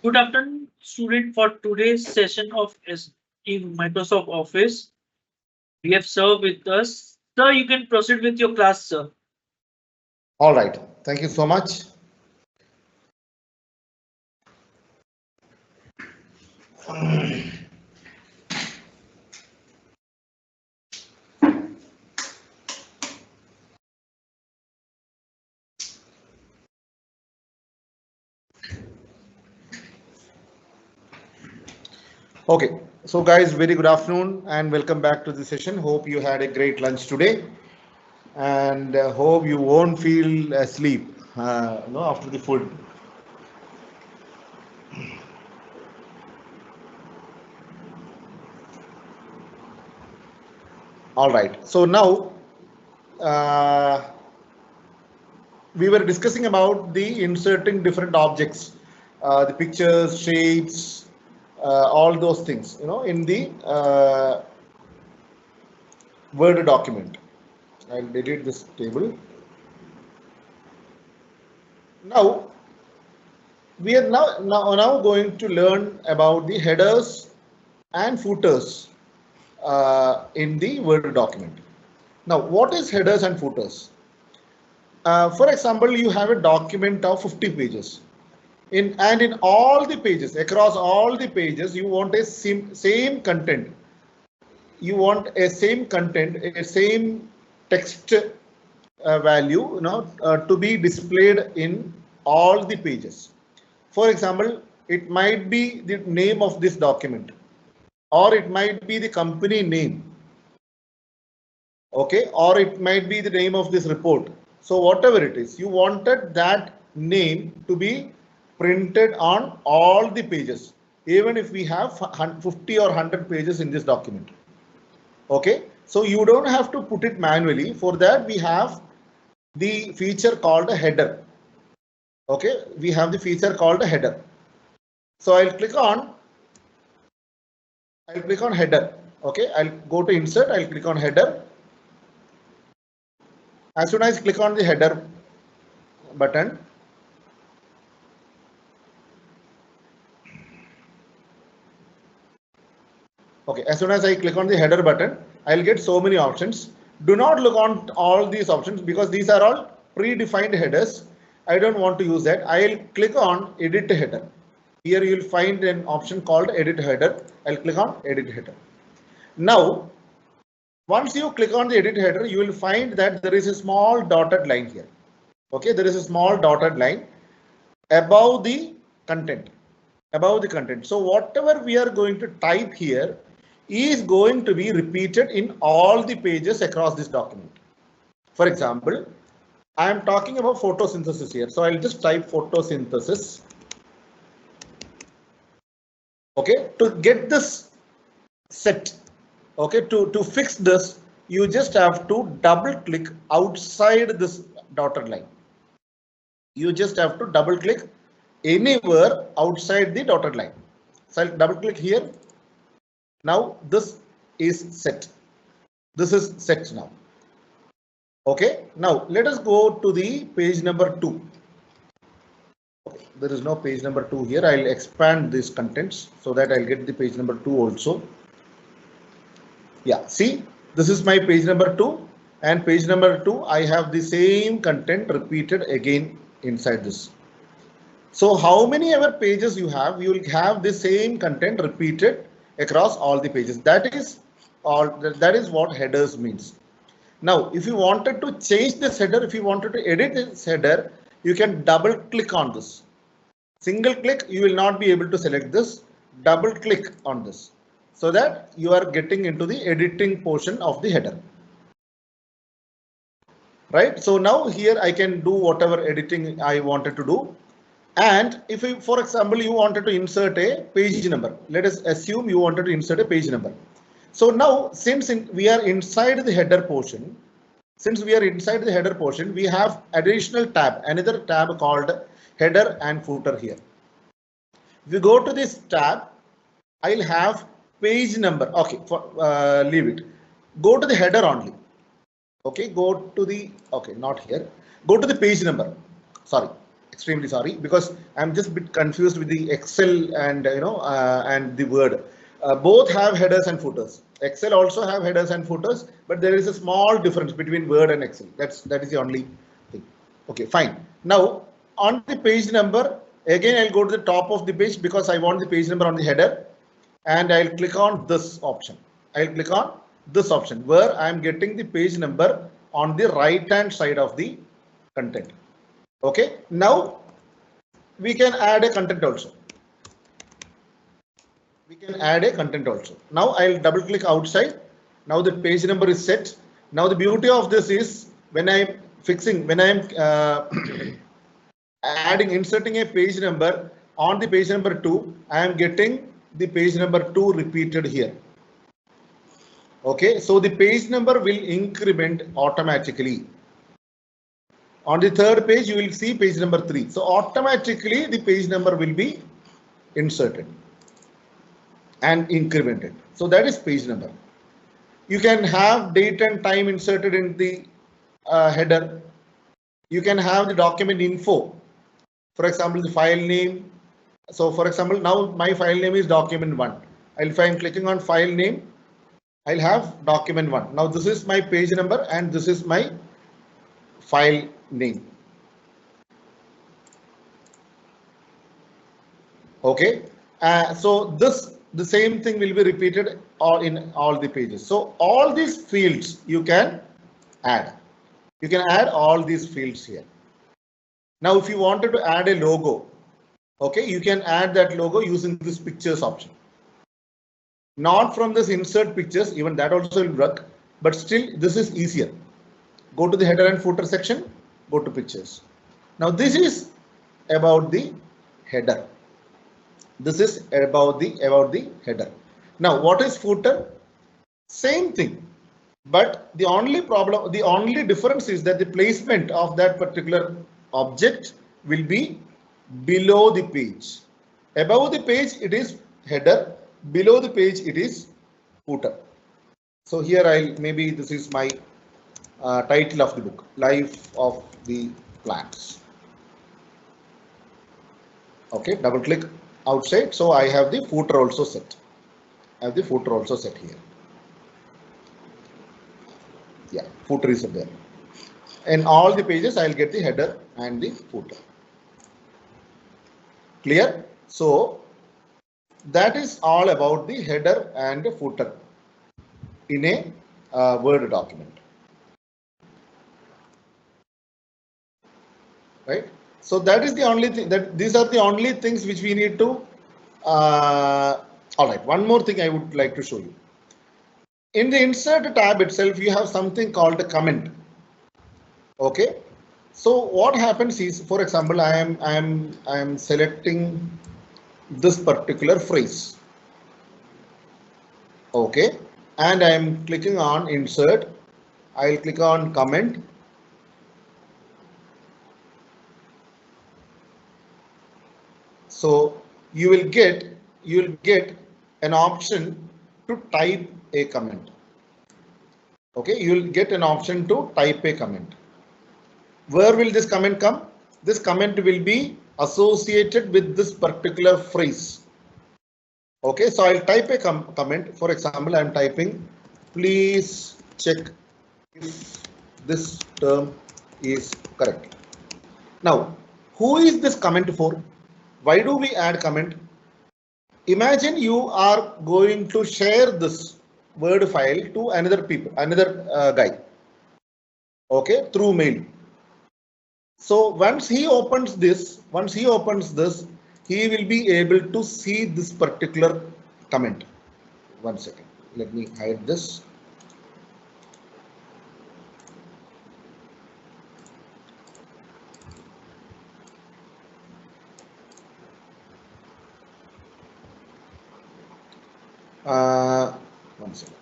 Good afternoon, student. For today's session of in Microsoft Office, we have Sir with us. Sir, you can proceed with your class, sir. All right. Thank you so much. Okay. So guys, very good afternoon and welcome back to the session. Hope you had a great lunch today and hope you won't feel asleep no, after the food. All right. So now uh, we were discussing about the inserting different objects, the pictures, shapes, all those things, in the Word document. I'll delete this table. Now we are now going to learn about the headers and footers in the Word document. Now, what is headers and footers? For example, you have a document of 50 pages. In all the pages, across all the pages, you want a same content. You want a same content, a same text value, to be displayed in all the pages. For example, it might be the name of this document, or it might be the company name, okay, or it might be the name of this report. So whatever it is, you wanted that name to be printed on all the pages, even if we have 50 or 100 pages in this document. Okay, so you don't have to put it manually. For that, we have the feature called a header. Okay, we have the feature called a header. So I'll click on header. Okay, I'll go to insert, I'll click on header. As soon as I click on the header button, okay, as soon as I click on the header button, I'll get so many options. Do not look on all these options because these are all predefined headers. I don't want to use that. I'll click on edit header. Here you'll find an option called edit header. I'll click on edit header. Now, once you click on the edit header, you will find that there is a small dotted line here. Okay, there is a small dotted line above the content. Above the content. So whatever we are going to type here is going to be repeated in all the pages across this document. For example, I am talking about photosynthesis here. So I'll just type photosynthesis. Okay, to get this set, okay, to fix this, you just have to double click outside this dotted line. You just have to double click anywhere outside the dotted line. So I'll double click here. Now this is set. This is set now. Okay, now let us go to the page number 2. Okay, there is no page number 2 here. I'll expand these contents so that I'll get the page number 2 also. Yeah, see, this is my page number 2, and page number 2, I have the same content repeated again inside this. So how many ever pages you will have the same content repeated across all the pages. That is what headers means. Now, if you wanted to change this header, if you wanted to edit this header, you can double click on this. Single click, you will not be able to select this. Double click on this so that you are getting into the editing portion of the header. Right. So now here I can do whatever editing I wanted to do. And if you, for example, you wanted to insert a page number, let us assume you wanted to insert a page number. So now, since we are inside the header portion, we have additional tab, another tab called header and footer here. If you go to this tab, I'll have page number. Okay, leave it. Go to the header only. Okay, go to the, okay, not here. Go to the page number. Sorry, extremely sorry, because I'm just a bit confused with the Excel and and the Word. Both have headers and footers. Excel also have headers and footers, but there is a small difference between Word and Excel. That is the only thing. Okay, fine. Now on the page number, again I'll go to the top of the page because I want the page number on the header, and I'll click on this option. I'll click on this option where I'm getting the page number on the right hand side of the content. Okay, now we can add a content also. We can add a content also. Now I'll double click outside. Now the page number is set. Now the beauty of this is when I'm inserting a page number on the page number 2, I am getting the page number 2 repeated here. Okay, so the page number will increment automatically. On the third page, you will see page number 3. So automatically the page number will be inserted and incremented. So that is page number. You can have date and time inserted in the header. You can have the document info. For example, the file name. So for example, now my file name is document 1. If I am clicking on file name, I'll have document 1. Now this is my page number and this is my file name. Okay, so the same thing will be repeated in all the pages. So all these fields you can add. You can add all these fields here. Now if you wanted to add a logo, okay, you can add that logo using this pictures option. Not from this insert pictures, even that also will work, but still this is easier. Go to the header and footer section, go to pictures. Now this is about the header. This is about the header. Now what is footer? Same thing, but the only difference is that the placement of that particular object will be below the page. Above the page it is header, below the page it is footer. So here maybe this is my title of the book, Life of the Plants. Okay, double click outside. So I have the footer also set. I have the footer also set here. Yeah, footer is there. In all the pages, I'll get the header and the footer. Clear? So that is all about the header and the footer in a Word document. Right? So that is the only thing, that these are the only things which we need to. All right, one more thing I would like to show you. In the insert tab itself, you have something called a comment. Okay, so what happens is, for example, I am selecting this particular phrase. Okay, and I am clicking on insert. I'll click on comment. So you will get an option to type a comment. Okay, you will get an option to type a comment. Where will this comment come? This comment will be associated with this particular phrase. Okay, so I'll type a comment. For example, I'm typing, please check if this term is correct. Now, who is this comment for? Why do we add comment? Imagine you are going to share this Word file to another guy. Okay, through mail. So once he opens this, he will be able to see this particular comment. One second, let me hide this. One second.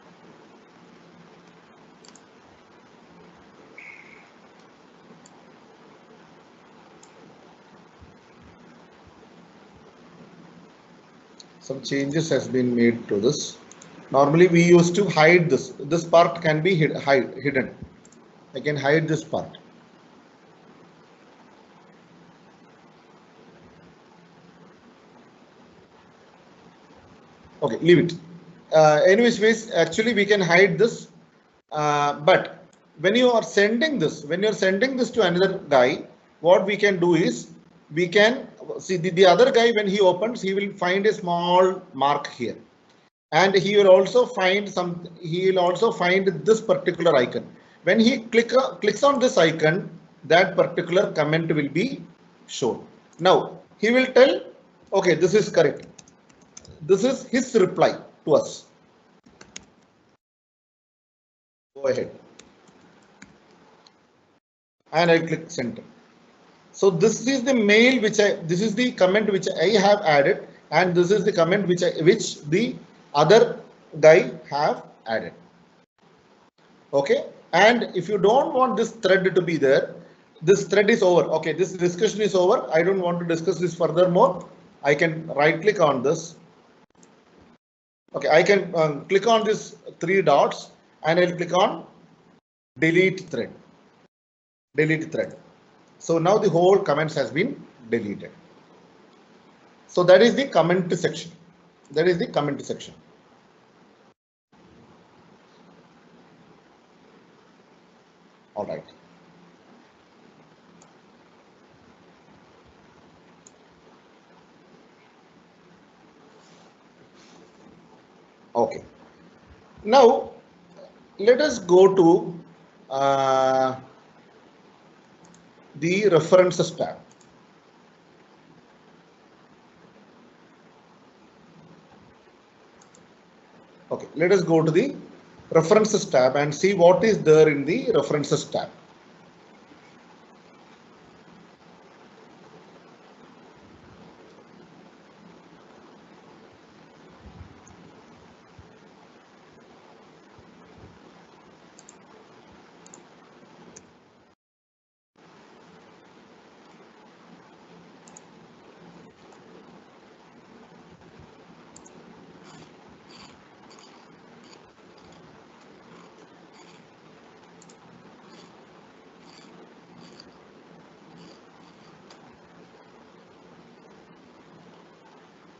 Some changes has been made to this. Normally we used to hide this. This part can be hidden. I can hide this part. Okay, leave it. Anyways, actually we can hide this, but when you are sending this, to another guy, what we can do is we can see the other guy when he opens, he will find a small mark here, and he will also find this particular icon. When he clicks on this icon, that particular comment will be shown. Now he will tell, okay, this is correct. This is his reply to us. Go ahead. And I click send. So this is the mail this is the comment which I have added, and this is the comment which the other guy have added. Okay. And if you don't want this thread to be there, this thread is over. Okay, this discussion is over. I don't want to discuss this furthermore. I can right click on this. Okay, I can click on this 3 dots and I'll click on delete thread. Delete thread. So now the whole comments has been deleted. So that is the comment section. That is the comment section. All right. Okay. Now let us go to the references tab. Okay, let us go to the references tab and see what is there in the references tab.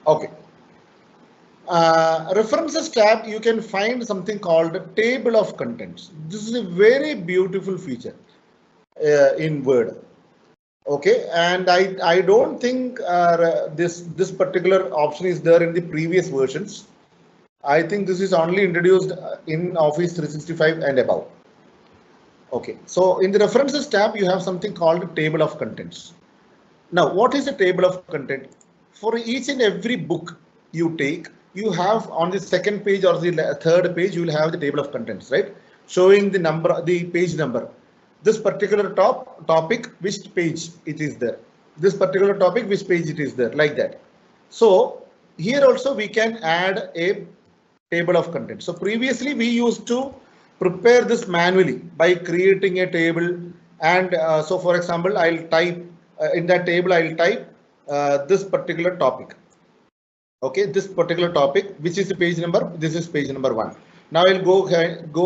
Okay. References tab, you can find something called table of contents. This is a very beautiful feature in Word. Okay, and I don't think this particular option is there in the previous versions. I think this is only introduced in Office 365 and above. Okay, so in the references tab, you have something called table of contents. Now, what is a table of content? For each and every book you take, you have on the second page or the third page, you will have the table of contents, right? Showing the number, the page number. This particular topic, which page it is there. This particular topic, which page it is there, like that. So here also we can add a table of contents. So previously we used to prepare this manually by creating a table, and so for example, I'll type in that table, I'll type this particular topic. Okay, this particular topic, which is the page number, this is page number 1. Now I'll go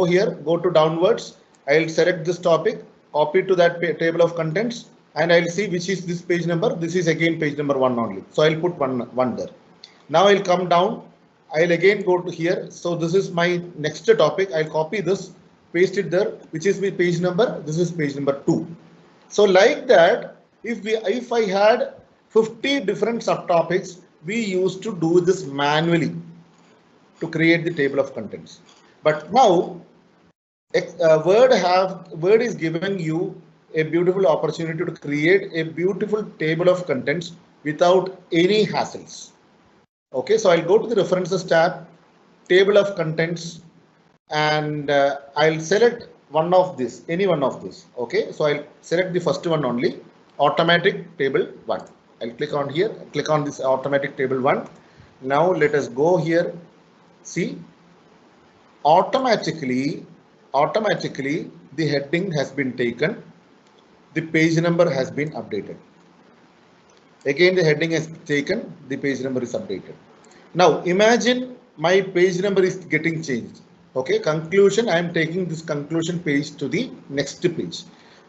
here, go to downwards. I'll select this topic, copy to that table of contents, and I'll see which is this page number. This is again page number 1 only. So I'll put one there. Now I'll come down. I'll again go to here. So this is my next topic. I'll copy this, paste it there, which is my page number. This is page number 2. So like that, if I had 50 different subtopics, we used to do this manually to create the table of contents. But now Word is giving you a beautiful opportunity to create a beautiful table of contents without any hassles. Okay, so I'll go to the references tab, table of contents, and I'll select one of this, any one of this. Okay, so I'll select the first one only, automatic table 1. I'll click on here, click on this automatic table 1. Now let us go here. See, automatically the heading has been taken, the page number has been updated. Again, the heading is taken, the page number is updated. Now imagine my page number is getting changed. Okay, conclusion, I am taking this conclusion page to the next page.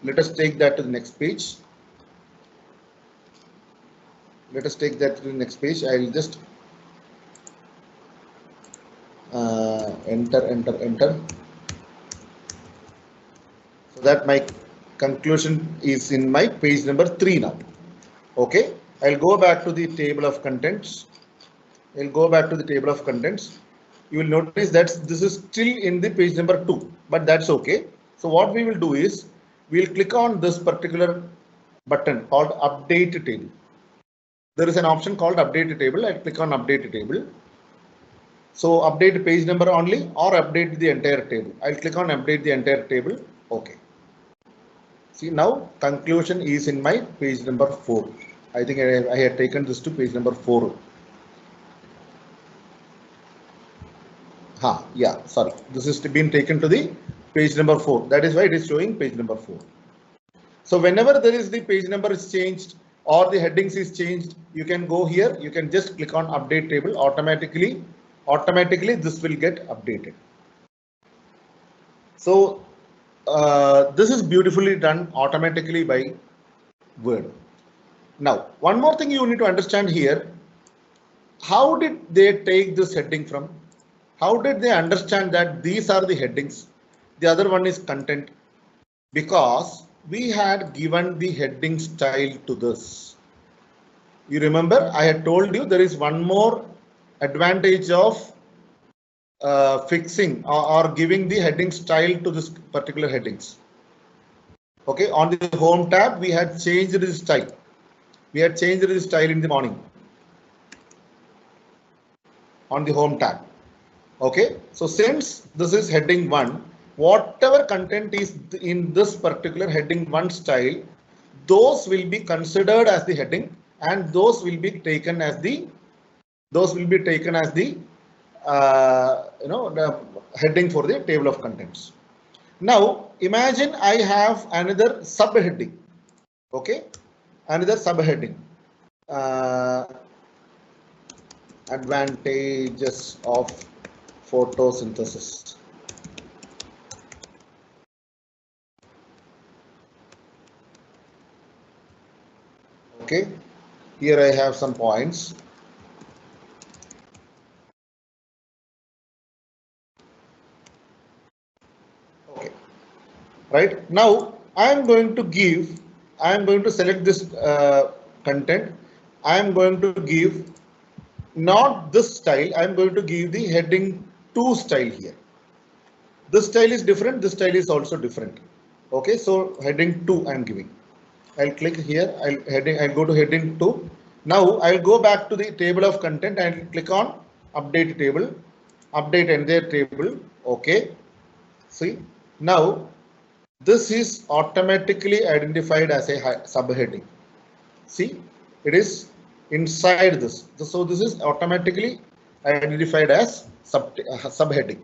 Let us take that to the next page. Let us take that to the next page. I will just enter. So that my conclusion is in my page number 3 now. Okay, I'll go back to the table of contents. I'll go back to the table of contents. You will notice that this is still in the page number 2, but that's okay. So what we will do is we'll click on this particular button called update table. There is an option called update table. I'll click on update table. So update page number only or update the entire table. I'll click on update the entire table. Okay. See, now conclusion is in my page number 4. I think I had taken this to page number 4. Yeah, sorry. This has been taken to the page number 4. That is why it is showing page number 4. So whenever there is the page number is changed or the headings is changed, you can go here. You can just click on update table. Automatically this will get updated. So this is beautifully done automatically by Word. Now, one more thing you need to understand here. How did they take this heading from? How did they understand that these are the headings? The other one is content. Because we had given the heading style to this. You remember I had told you there is one more advantage of fixing or giving the heading style to this particular headings. Okay, on the home tab we had changed the style. We had changed the style in the morning on the home tab. Okay, so since this is heading 1, whatever content is in this particular heading 1 style, those will be considered as the heading and those will be taken as the the heading for the table of contents. Now imagine I have another subheading. Okay, another subheading. Advantages of photosynthesis. Okay, here I have some points. Okay, right now I am going to select this content. I am going to give not this style. I am going to give the heading 2 style here. This style is different. This style is also different. Okay, so heading 2 I am giving. I'll click here. I'll go to heading 2. Now I'll go back to the table of content and click on update table, update entire table. Okay. See, now this is automatically identified as a subheading. See, it is inside this. So this is automatically identified as subheading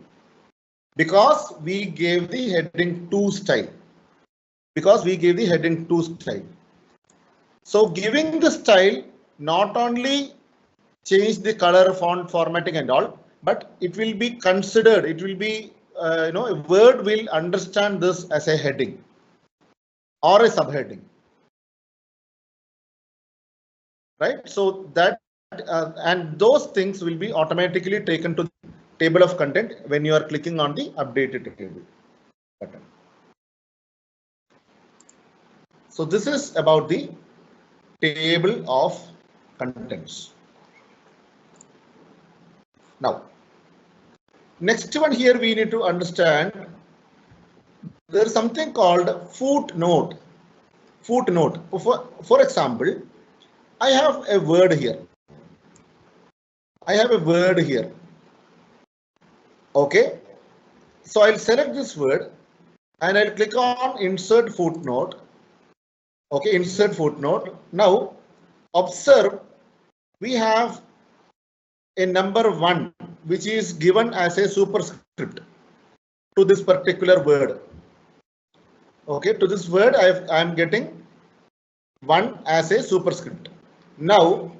because we gave the heading 2 style. So giving the style not only change the color, font, formatting and all, but it will be considered, it will be, Word will understand this as a heading or a subheading. Right? So that, and those things will be automatically taken to the table of content when you are clicking on the updated table button. So this is about the table of contents. Now, next one here we need to understand there is something called footnote. Footnote. For example, I have a word here. Okay. So I'll select this word and I'll click on insert footnote. Okay, insert footnote. Now observe we have a number 1 which is given as a superscript to this particular word. Okay, to this word I am getting 1 as a superscript. Now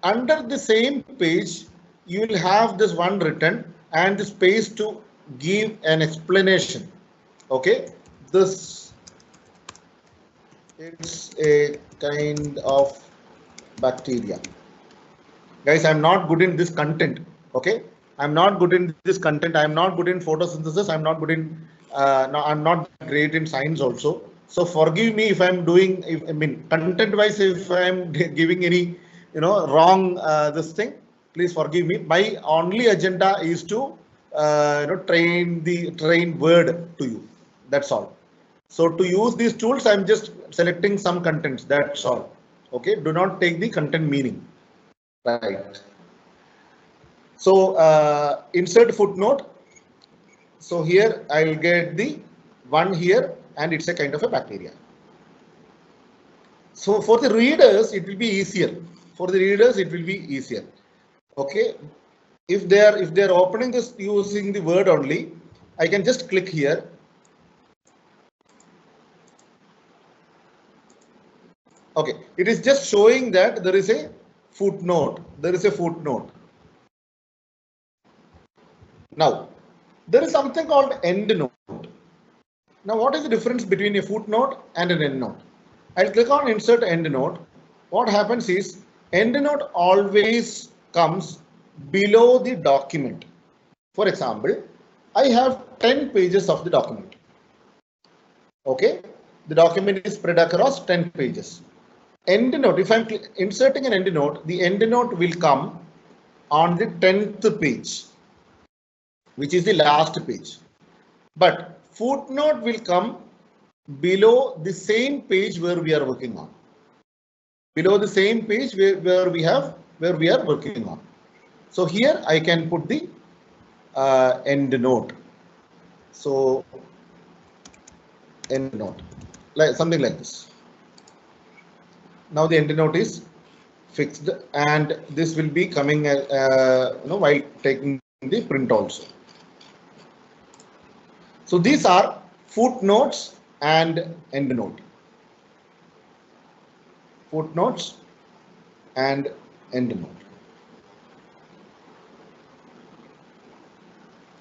under the same page you will have this one written and the space to give an explanation. Okay, this it's a kind of bacteria. Guys, I'm not good in this content. Okay, I'm not good in this content. I'm not good in photosynthesis. I'm not good in, no, I'm not great in science also. So forgive me if I'm doing, if, I mean, content wise, if I'm giving any, wrong this thing, please forgive me. My only agenda is to, train word to you. That's all. So to use these tools, I'm just selecting some contents. That's all. Okay. Do not take the content meaning. Right. So insert footnote. So here I will get the one here, and it's a kind of a bacteria. So for the readers, it will be easier. For the readers, it will be easier. Okay. If they are opening this using the word only, I can just click here. Okay. It is just showing that there is a footnote. There is a footnote. Now, there is something called endnote. Now, what is the difference between a footnote and an endnote? I'll click on insert endnote. What happens is endnote always comes below the document. For example, I have 10 pages of the document. Okay, the document is spread across 10 pages. Endnote, if I'm inserting an endnote, the endnote will come on the 10th page, which is the last page. But footnote will come below the same page where we are working on. Below the same page where we are working on. So here I can put the end note. So end note, like something like this. Now the end note is fixed, and this will be coming while taking the print also. So these are footnotes and end note. Footnotes and end note.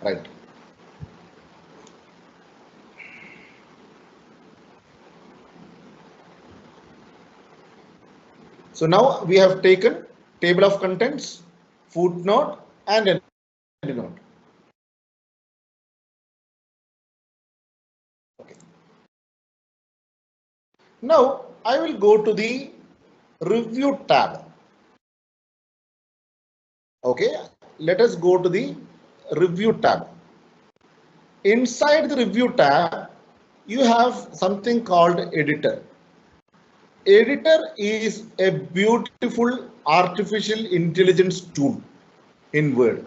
Right. So now we have taken table of contents, footnote and end note. Okay. Now I will go to the review tab. Okay, let us go to the review tab. Inside the review tab, you have something called editor. Editor is a beautiful artificial intelligence tool in Word,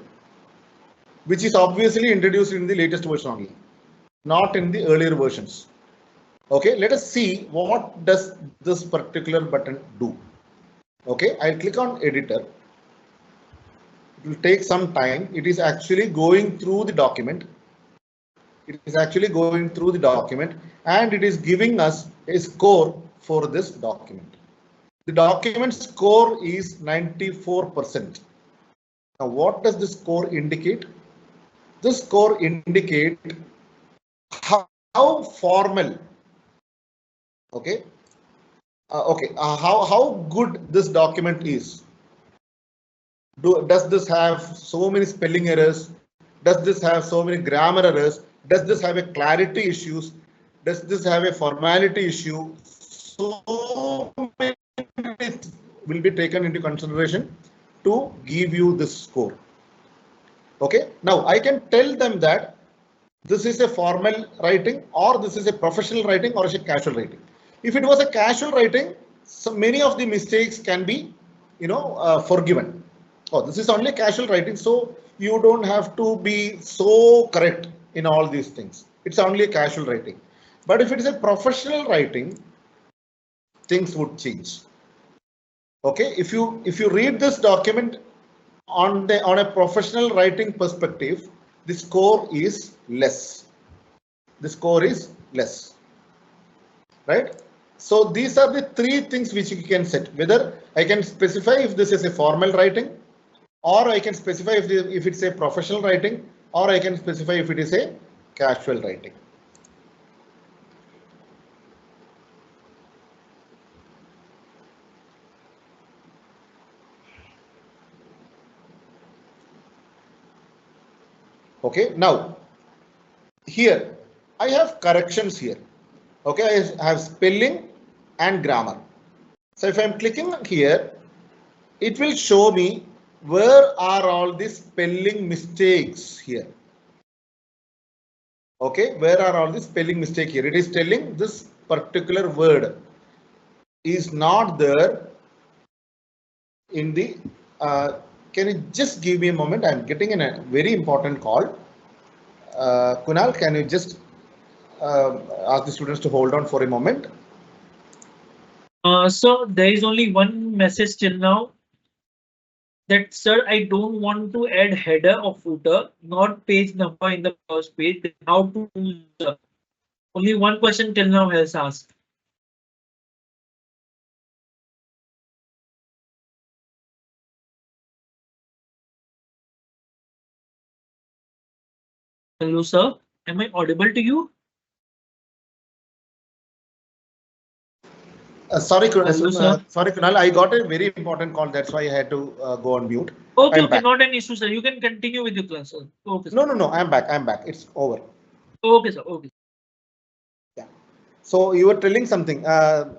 which is obviously introduced in the latest version only, not in the earlier versions. Okay, let us see what does this particular button do. Okay, I'll click on editor. It will take some time. It is actually going through the document. It is actually going through the document, and it is giving us a score for this document. The document score is 94%. Now, what does this score indicate? This score indicate how formal, okay, how good this document is. Does this have so many spelling errors? Does this have so many grammar errors? Does this have a clarity issues? Does this have a formality issue? So many will be taken into consideration to give you this score. Okay. Now I can tell them that this is a formal writing, or this is a professional writing, or is a casual writing. If it was a casual writing, so many of the mistakes can be, forgiven. Oh, this is only casual writing, so you don't have to be so correct in all these things. It's only a casual writing. But if it is a professional writing, things would change. Okay, if you read this document on a professional writing perspective, the score is less. The score is less, right? So these are the three things which you can set. Whether I can specify if this is a formal writing, or I can specify if it's a professional writing, or I can specify if it is a casual writing. Okay, now here I have corrections here. Okay, I have spelling and grammar. So if I'm clicking here, it will show me where are all the spelling mistakes here. Okay, where are all the spelling mistake here? It is telling this particular word is not there in the. Can you just give me a moment? I'm getting in a very important call. Kunal, can you just ask the students to hold on for a moment? So there is only one message till now that sir, I don't want to add header or footer, not page number in the first page. Then how to do sir? Only one question till now has asked. Hello sir, am I audible to you? Hello sir. Sorry, Kunal. I got a very important call. That's why I had to go on mute. Okay, I'm okay, back. not an issue, sir. You can continue with your class, sir. Okay, sir. No. I'm back. I'm back. It's over. Okay, sir. Okay. Yeah. So you were telling something. No,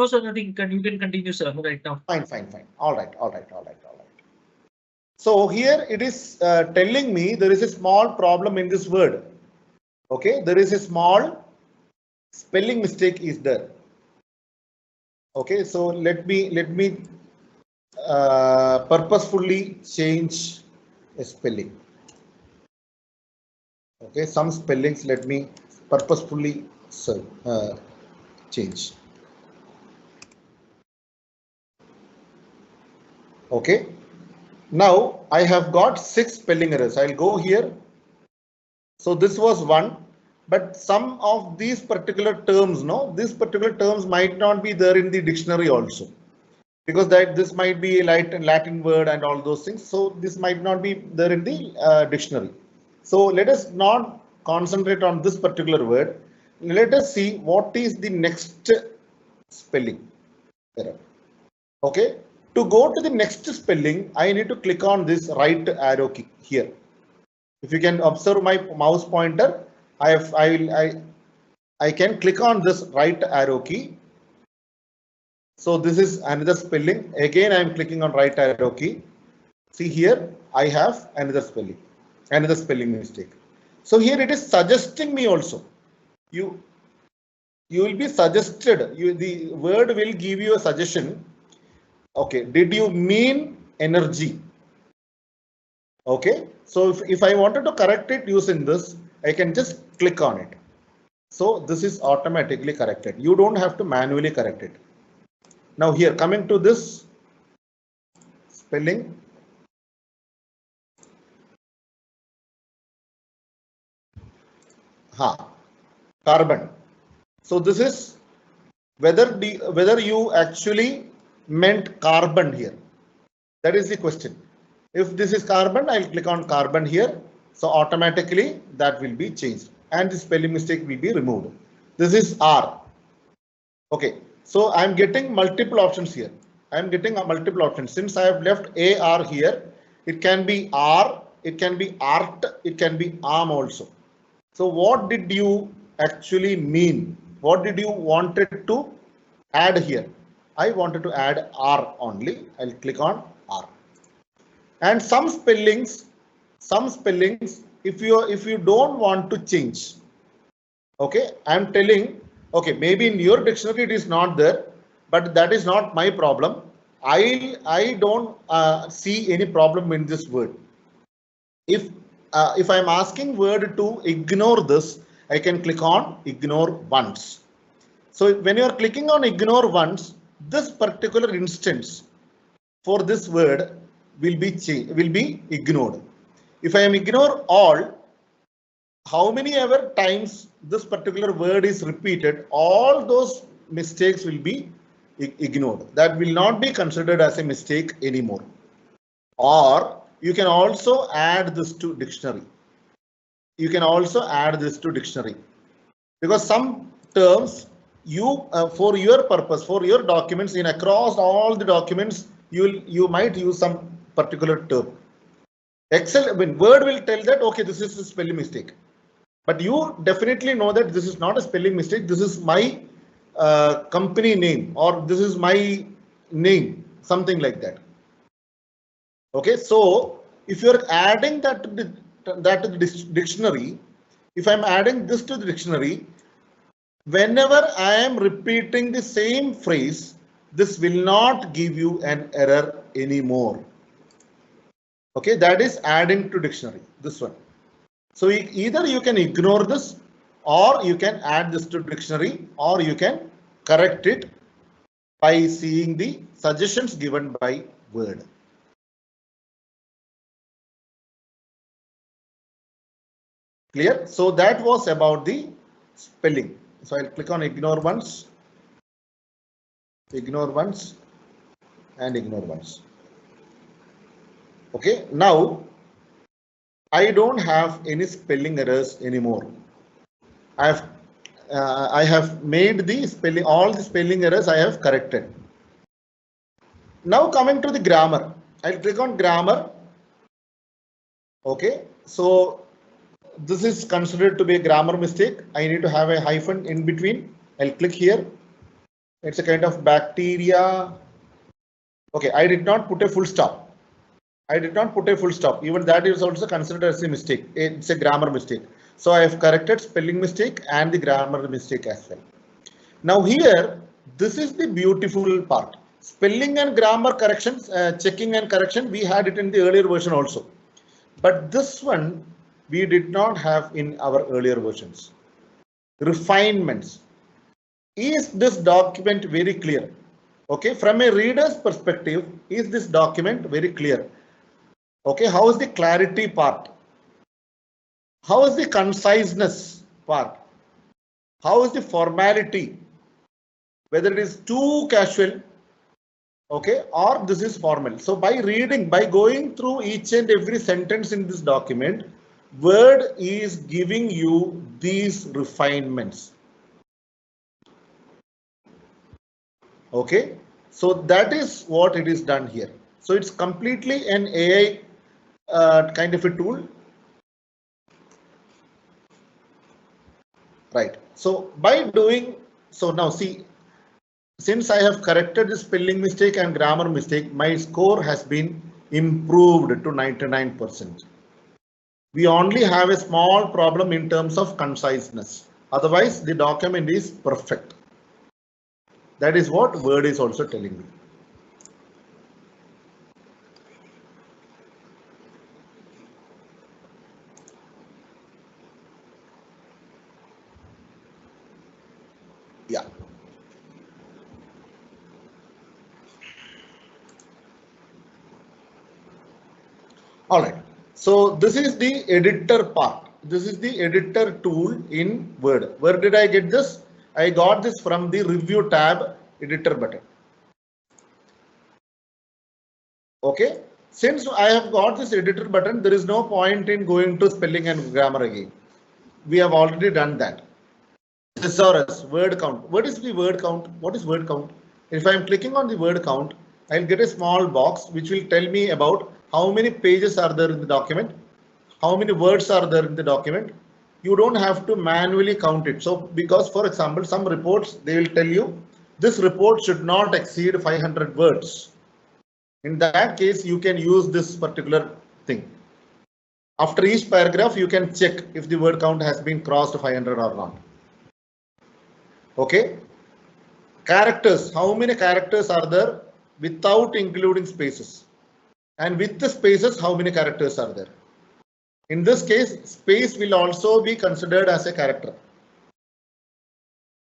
sir, nothing. You can continue, sir, right now. Fine. All right. So here it is telling me there is a small problem in this word. Okay, there is a small spelling mistake is there. Okay, so let me purposefully change a spelling. Okay, some spellings let me purposefully change. Okay, now I have got 6 spelling errors. I'll go here. So this was one, but some of these particular terms, no, these particular terms might not be there in the dictionary also, because that this might be a Latin word and all those things. So this might not be there in the dictionary. So let us not concentrate on this particular word. Let us see what is the next spelling error. Okay. To go to the next spelling, I need to click on this right arrow key here. If you can observe my mouse pointer, I can click on this right arrow key. So this is another spelling. Again, I am clicking on right arrow key. See here, I have another spelling mistake. So here it is suggesting me also. You will be suggested. The word will give you a suggestion. Okay, did you mean energy? Okay, so if I wanted to correct it using this, I can just click on it. So this is automatically corrected. You don't have to manually correct it. Now here, coming to this spelling. Carbon. So this is whether you actually meant carbon here. That is the question. If this is carbon, I'll click on carbon here. So automatically that will be changed and the spelling mistake will be removed. This is R. Okay. So I'm getting multiple options here. I'm getting a multiple options. Since I have left AR here, it can be R, it can be art, it can be arm also. So what did you actually mean? What did you wanted to add here? I wanted to add R only. I'll click on R. And some spellings, if you don't want to change, okay, I'm telling, okay, maybe in your dictionary it is not there, but that is not my problem. I don't see any problem in this word. If I'm asking word to ignore this, I can click on ignore once. So when you are clicking on ignore once, this particular instance for this word will be ignored. If I am ignore all, how many ever times this particular word is repeated, all those mistakes will be ignored. That will not be considered as a mistake anymore. Or you can also add this to dictionary. Because some terms for your purpose, for your documents, in across all the documents, you might use some particular term. Excel, I mean, Word will tell that, okay, this is a spelling mistake. But you definitely know that this is not a spelling mistake. This is my company name, or this is my name, something like that. Okay, so if you're adding that to the dictionary, if I'm adding this to the dictionary, whenever I am repeating the same phrase, this will not give you an error anymore. Okay, that is adding to dictionary, this one. So either you can ignore this, or you can add this to dictionary, or you can correct it by seeing the suggestions given by Word. Clear? So that was about the spelling. So I'll click on ignore once, and ignore once. Okay, now I don't have any spelling errors anymore. I have made the spelling, all the spelling errors I have corrected. Now coming to the grammar, I'll click on grammar. Okay, so this is considered to be a grammar mistake. I need to have a hyphen in between. I'll click here. It's a kind of bacteria. Okay, I did not put a full stop. Even that is also considered as a mistake. It's a grammar mistake. So I have corrected spelling mistake and the grammar mistake as well. Now here, this is the beautiful part. Spelling and grammar corrections, checking and correction, we had it in the earlier version also. But this one, we did not have in our earlier versions. Refinements. Is this document very clear? Okay, from a reader's perspective, is this document very clear? Okay, how is the clarity part? How is the conciseness part? How is the formality? Whether it is too casual, okay, or this is formal. So by reading, by going through each and every sentence in this document, Word is giving you these refinements. Okay, so that is what it is done here. So it's completely an AI kind of a tool. Right. So by doing so, now see, since I have corrected the spelling mistake and grammar mistake, my score has been improved to 99%. We only have a small problem in terms of conciseness. Otherwise, the document is perfect. That is what Word is also telling me. Yeah. All right. So this is the editor part. This is the editor tool in Word. Where did I get this? I got this from the review tab editor button. Okay. Since I have got this editor button, there is no point in going to spelling and grammar again. We have already done that. Thesaurus, word count. What is the word count? What is word count? If I am clicking on the word count, I'll get a small box which will tell me about how many pages are there in the document, how many words are there in the document. You don't have to manually count it. So because, for example, some reports, they will tell you this report should not exceed 500 words. In that case, you can use this particular thing. After each paragraph, you can check if the word count has been crossed 500 or not. Okay. Characters, how many characters are there without including spaces? And with the spaces, how many characters are there? In this case, space will also be considered as a character.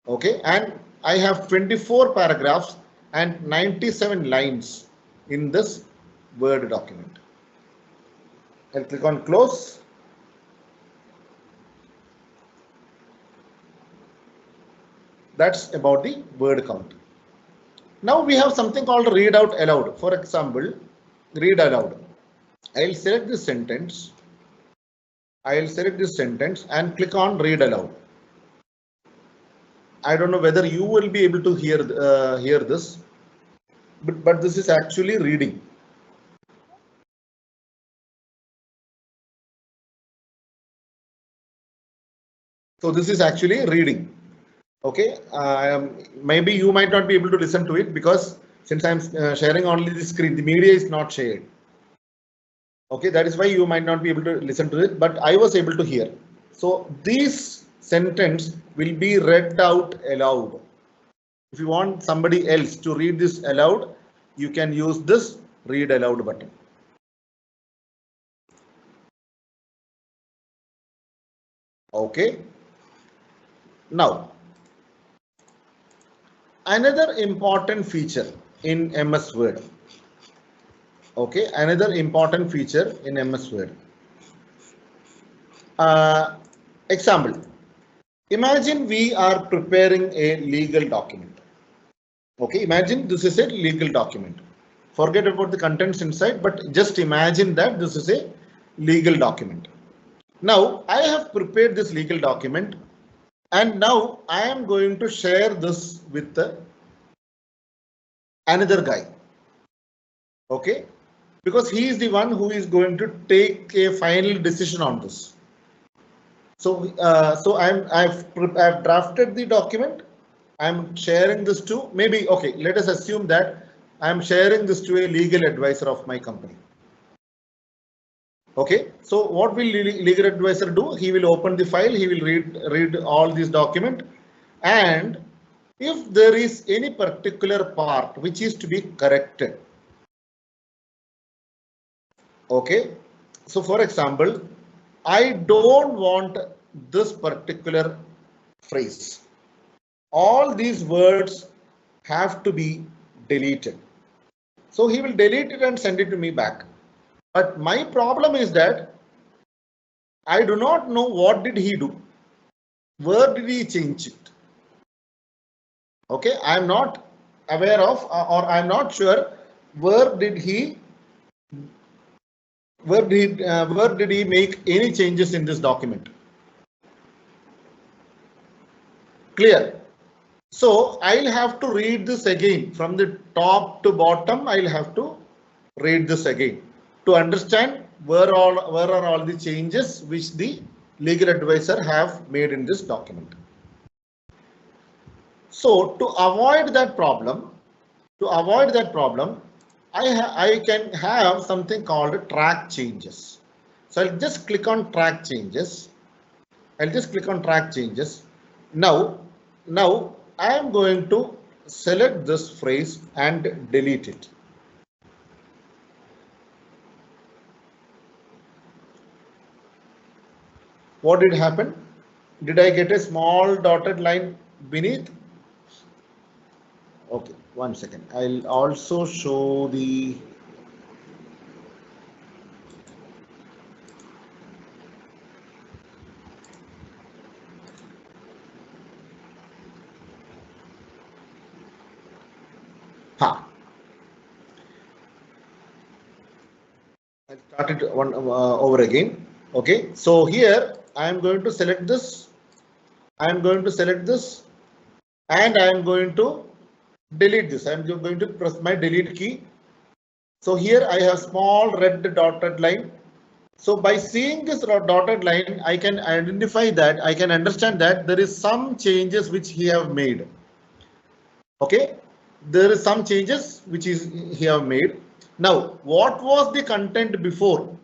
Okay, and I have 24 paragraphs and 97 lines in this Word document. I'll click on close. That's about the word count. Now we have something called read out aloud. For example, read aloud. I'll select this sentence. And click on read aloud. I don't know whether you will be able to hear this, but this is actually reading. So this is actually reading. Okay, maybe you might not be able to listen to it because since I'm sharing only the screen, the media is not shared. Okay, that is why you might not be able to listen to it, but I was able to hear. So this sentence will be read out aloud. If you want somebody else to read this aloud, you can use this read aloud button. Okay. Now, another important feature in MS Word. Okay, another important feature in MS Word. Example. Imagine we are preparing a legal document. Okay, imagine this is a legal document. Forget about the contents inside, but just imagine that this is a legal document. Now, I have prepared this legal document and now I am going to share this with another guy. Okay, because he is the one who is going to take a final decision on this. So, I've drafted the document. I'm sharing this to maybe, okay, let us assume that I'm sharing this to a legal advisor of my company. Okay, so what will legal advisor do? He will open the file, he will read all these document, and if there is any particular part which is to be corrected. Okay, so for example, I don't want this particular phrase. All these words have to be deleted. So he will delete it and send it to me back. But my problem is that I do not know what did he do. Where did he change it? Okay, I am not aware of or I am not sure where did he make any changes in this document. Clear? So I'll have to read this again from the top to bottom. I'll have to read this again to understand where are all the changes which the legal advisor have made in this document. So to avoid that problem, I can have something called track changes. So I'll just click on track changes. Now I am going to select this phrase and delete it. What did happen? Did I get a small dotted line beneath? Okay, 1 second. I'll also show the I started one over again. Okay, so here I am going to select this. I am going to select this, and I am going to delete this. I am going to press my delete key. So here I have small red dotted line. So by seeing this dotted line, I can identify that, I can understand that there is some changes which he have made. Okay, there is some changes which he have made. Now, what was the content before?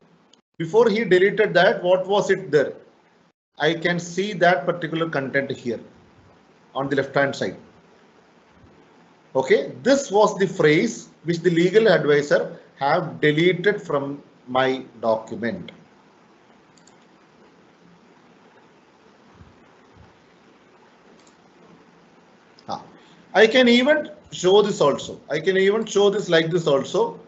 Before he deleted that, what was it there? I can see that particular content here on the left hand side. Okay, this was the phrase which the legal advisor have deleted from my document. I can even show this also. I can even show this like this also.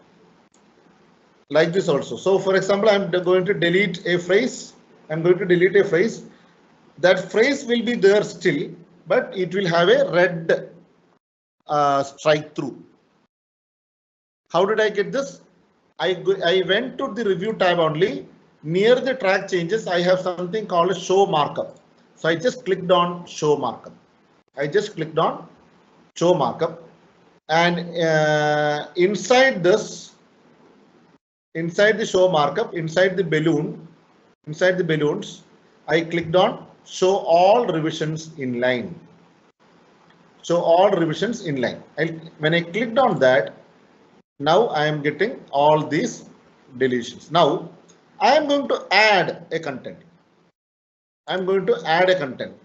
Like this also. So for example, I'm going to delete a phrase. I'm going to delete a phrase. That phrase will be there still, but it will have a red strike through. How did I get this? I went to the review tab only. Near the track changes, I have something called a show markup. So I just clicked on show markup. And inside the show markup, inside the balloons, I clicked on show all revisions in line. Show all revisions in line. When I clicked on that, now I am getting all these deletions. Now I am going to add a content. I am going to add a content.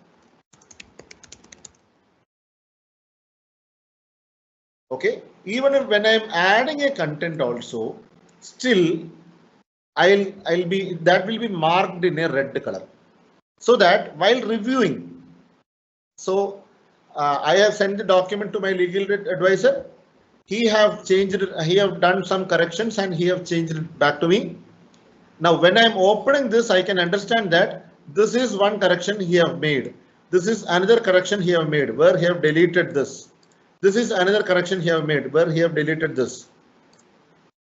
Okay, even if when I am adding a content also, still I'll be, that will be marked in a red color, so that while reviewing, so I have sent the document to my legal advisor. He have changed it, he have done some corrections and he have changed it back to me. Now when I am opening this, I can understand that this is one correction he have made. This is another correction he have made where he have deleted this. This is another correction he have made where he have deleted this.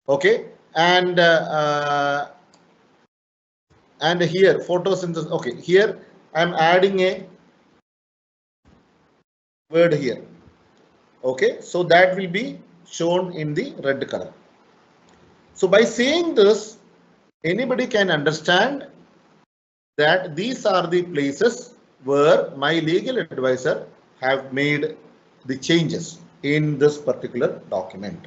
Okay, and here photosynthesis. Okay, here I am adding a word here. Okay, so that will be shown in the red color. So by seeing this, anybody can understand that these are the places where my legal advisor have made the changes in this particular document.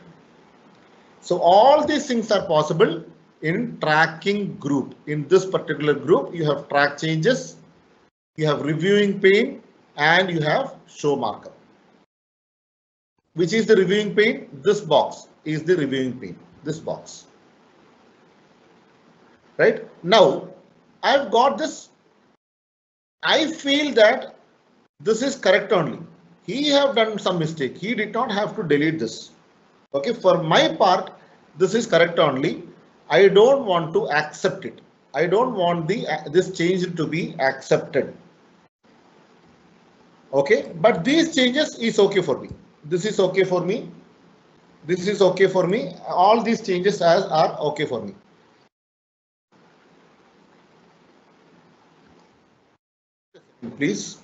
So all these things are possible in tracking group. In this particular group, you have track changes, you have reviewing pane, and you have show marker. Which is the reviewing pane? This box is the reviewing pane, this box. Right now, I've got this. I feel that this is correct only. He have done some mistake. He did not have to delete this. Okay, for my part, this is correct only. I don't want to accept it. I don't want this change to be accepted. Okay, but these changes is okay for me. This is okay for me. This is okay for me. All these changes are okay for me. Please.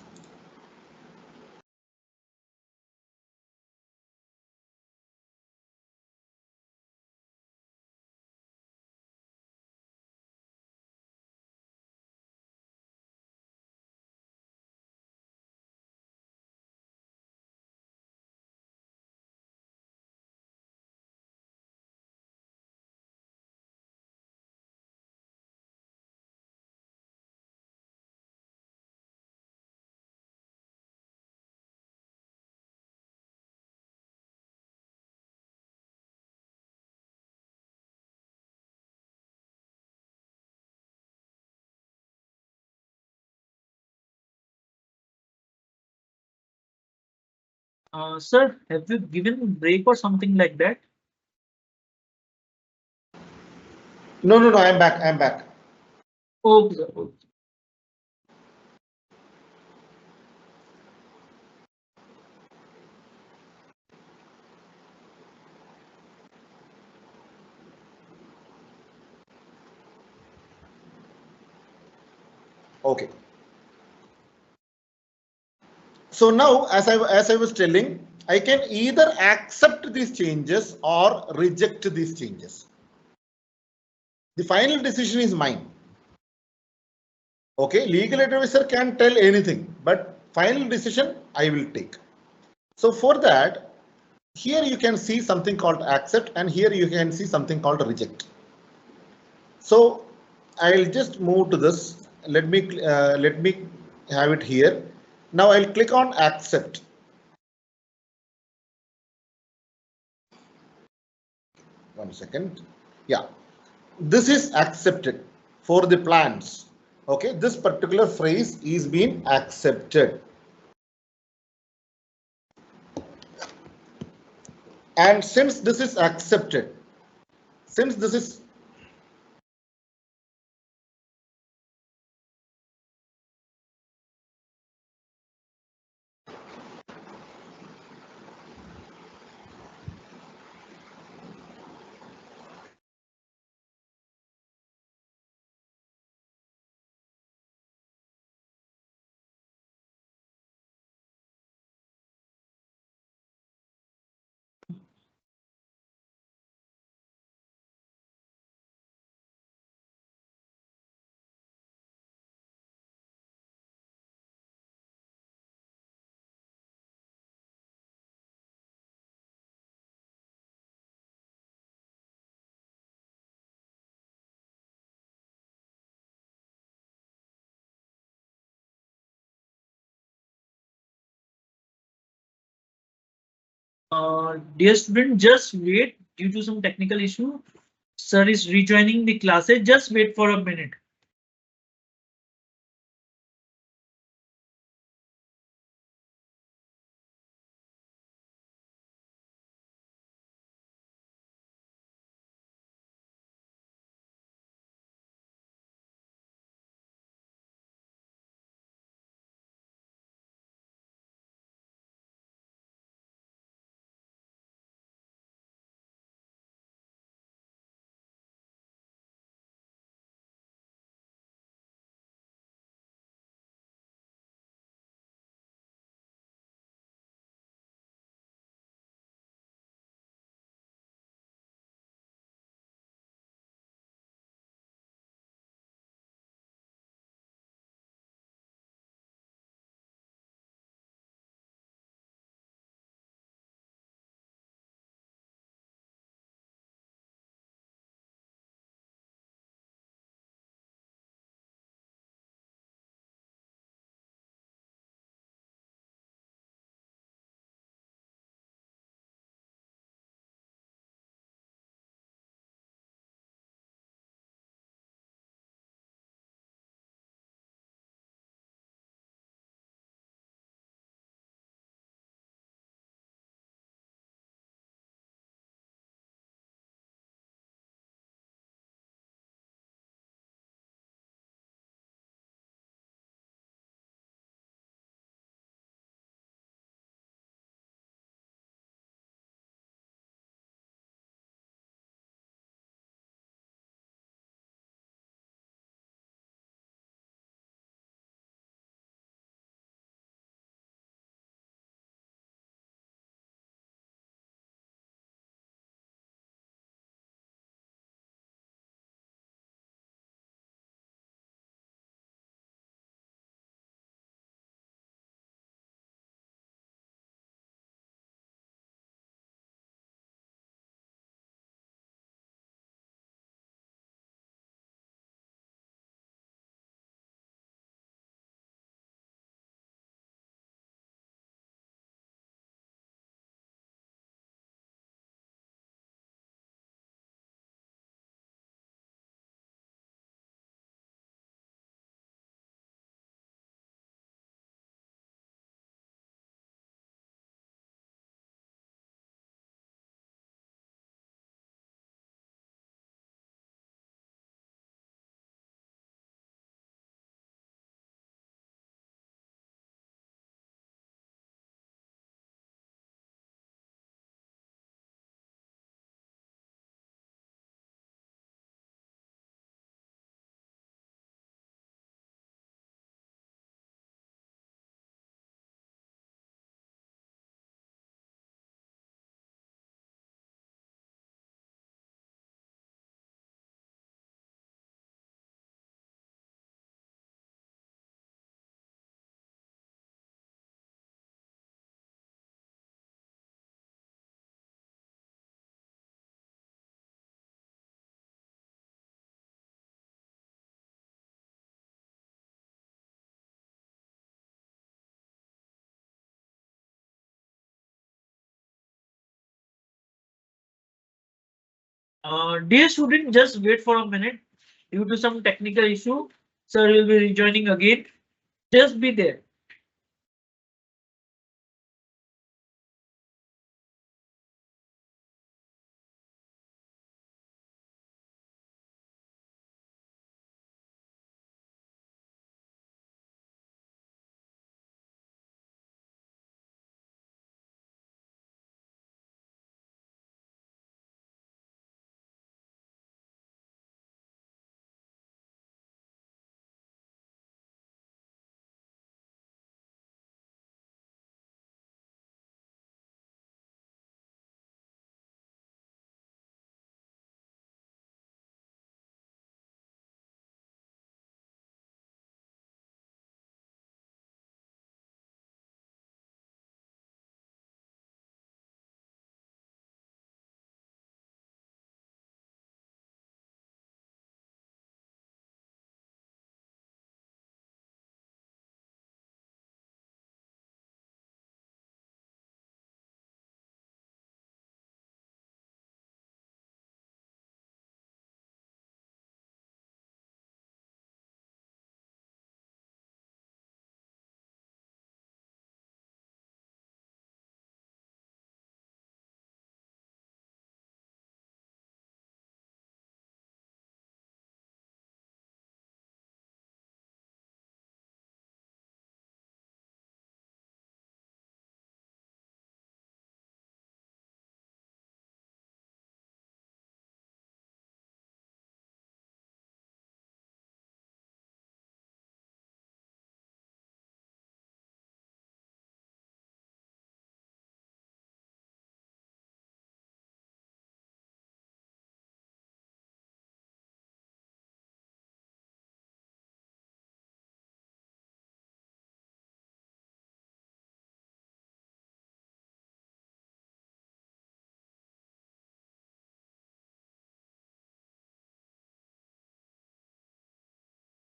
Sir, have you given break or something like that? No, no, no. I'm back. I'm back. Okay, sir. Okay. Okay. So now, as I was telling, I can either accept these changes or reject these changes. The final decision is mine. Okay, legal advisor can tell anything, but final decision I will take. So for that, here you can see something called accept, and here you can see something called reject. So I'll just move to this. Let me have it here. Now I'll click on accept. One second. Yeah, this is accepted for the plans. Okay, this particular phrase is being accepted. And since this is accepted, since this is Dear student, just wait due to some technical issue. Sir is rejoining the classes. Just wait for a minute. Dear student, just wait for a minute. Due to some technical issue, sir will be rejoining again. Just be there.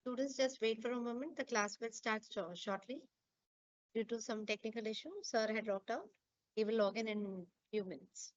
Students, just wait for a moment. The class will start shortly. Due to some technical issue, sir had dropped out. He will log in few minutes.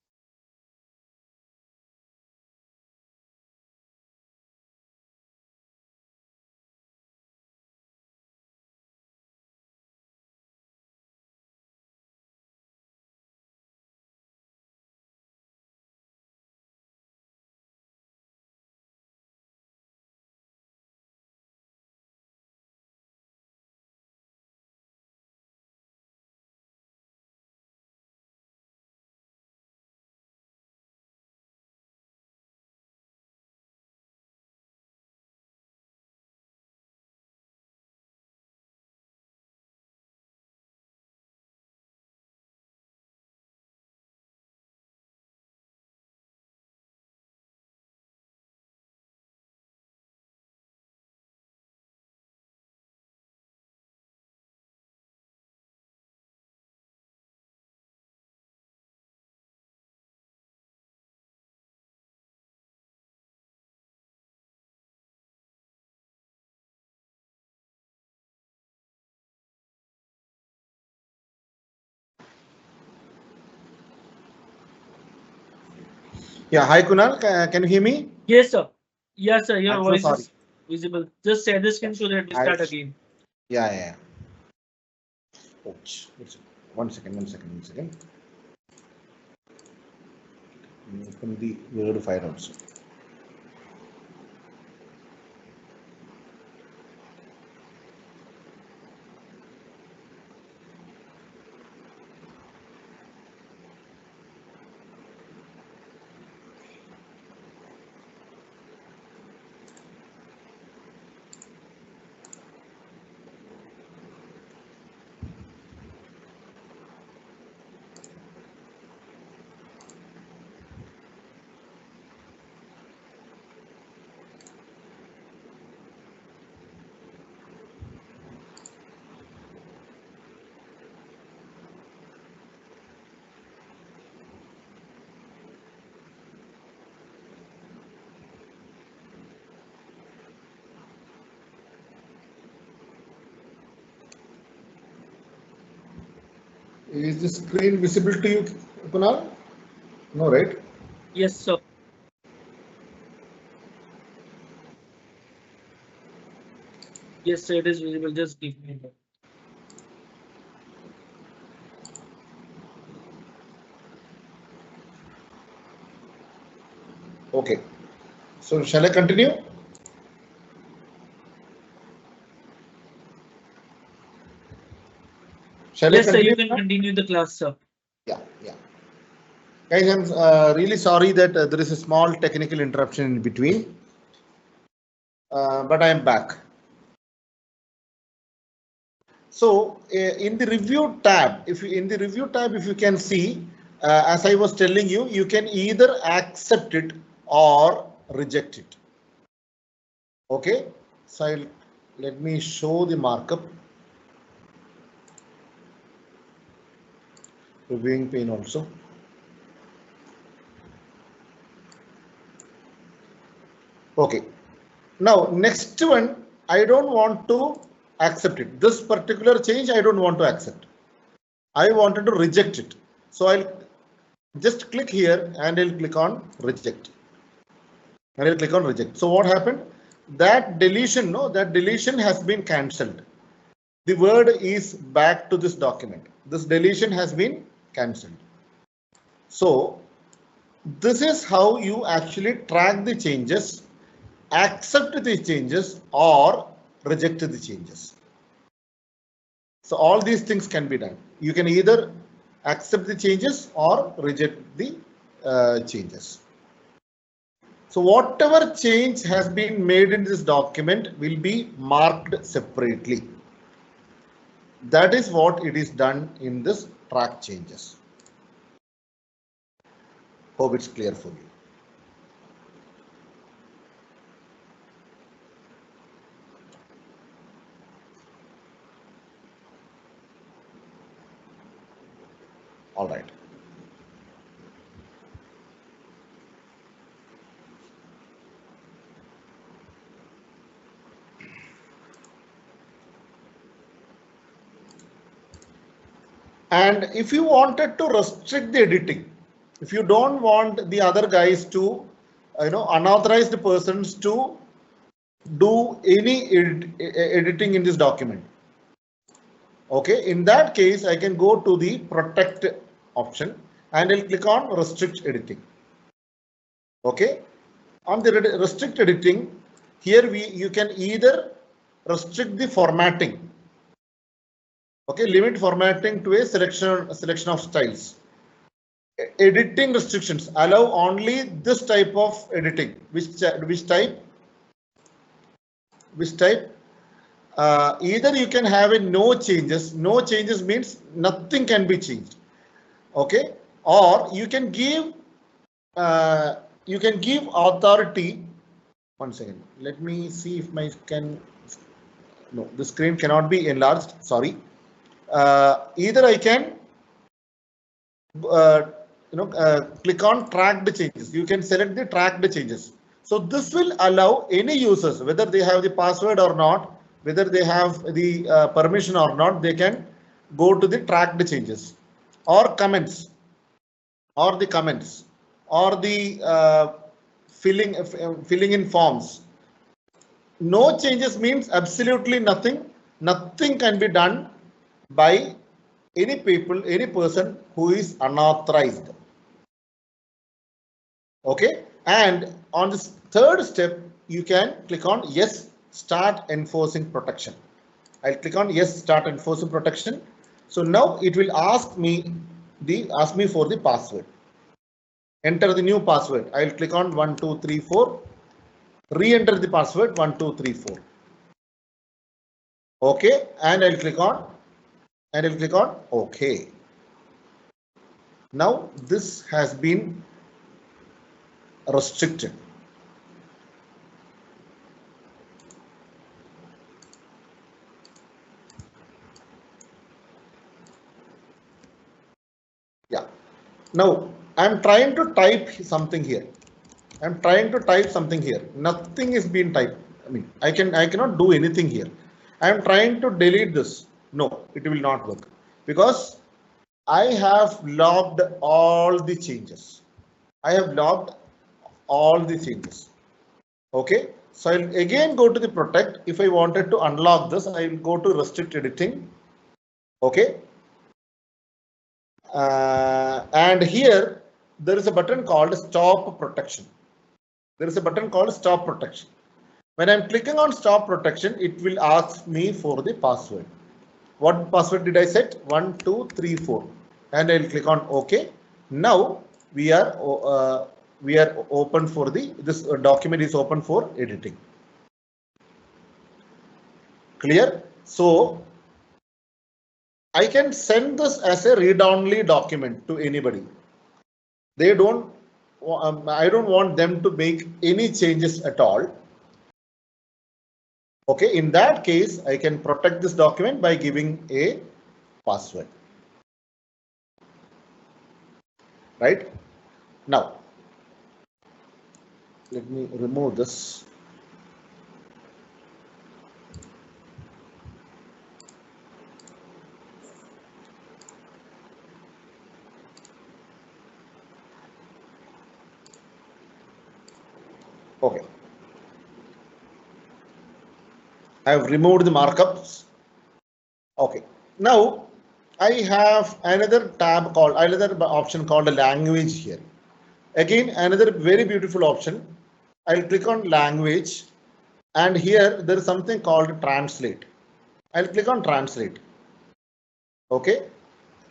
Yeah, hi Kunal, can you hear me? Yes, sir. Yes, sir. Your I'm so voice sorry. is visible. Just share the Yeah, screen so that we I, start again. yeah. Oops. 1 second, 1 second, 1 second. Open the Word file also. Is the screen visible to you, Kunal? No, right? Yes, sir. Yes, sir. It is visible. Just give me a moment. Okay. So shall I continue? Shall I Yes, sir. You continue? can continue the class, sir. Yeah. Guys, I'm really sorry that there is a small technical interruption in between, but I am back. So in the review tab, if you can see, as I was telling you, you can either accept it or reject it. Okay. So let me show the markup. Reviewing pane also. Okay. Now, next one, I don't want to accept it. This particular change, I don't want to accept. I wanted to reject it. So I'll just click here and I'll click on reject. And I'll click on reject. So what happened? That deletion has been cancelled. The word is back to this document. This deletion has been cancelled. So this is how you actually track the changes, accept the changes, or reject the changes. So all these things can be done. You can either accept the changes or reject the changes. So whatever change has been made in this document will be marked separately. That is what it is done in this track changes. Hope it's clear for you. All right. And if you wanted to restrict the editing, if you don't want the other guys to, unauthorized persons to do any editing in this document. Okay, in that case, I can go to the protect option and I'll click on restrict editing. Okay, on the restrict editing, here you can either restrict the formatting. Okay, limit formatting to a selection of styles. Editing restrictions, allow only this type of editing. Which type? Either you can have a no changes. No changes means nothing can be changed. Okay, or you can give authority. One second. Let me see if my can. No, the screen cannot be enlarged. Sorry. Either I can click on tracked changes. You can select the tracked changes. So this will allow any users, whether they have the password or not, whether they have the permission or not, they can go to the tracked changes or comments or the filling in forms. No changes means absolutely nothing. Nothing can be done by any person who is unauthorized. Okay, and on this third step, you can click on yes, start enforcing protection. I'll click on yes, start enforcing protection. So now it will ask me for the password. Enter the new password. I'll click on 1234. Re-enter the password 1234. Okay, and I'll click on OK. Now this has been restricted. Yeah. Now I'm trying to type something here. Nothing is being typed. I mean, I cannot do anything here. I'm trying to delete this. No, it will not work because I have logged all the changes. Okay, so I'll again go to the protect. If I wanted to unlock this, I will go to restrict editing. Okay, and here there is a button called stop protection. When I'm clicking on stop protection, it will ask me for the password. What password did I set? 1234, and I'll click on OK. Now we are open for this document is open for editing. Clear? So I can send this as a read-only document to anybody. I don't want them to make any changes at all. Okay, in that case, I can protect this document by giving a password. Right? Now, let me remove this. Okay. I have removed the markups. Okay. Now I have another option called language here. Again, another very beautiful option. I'll click on language, and here there is something called translate. I'll click on translate. Okay,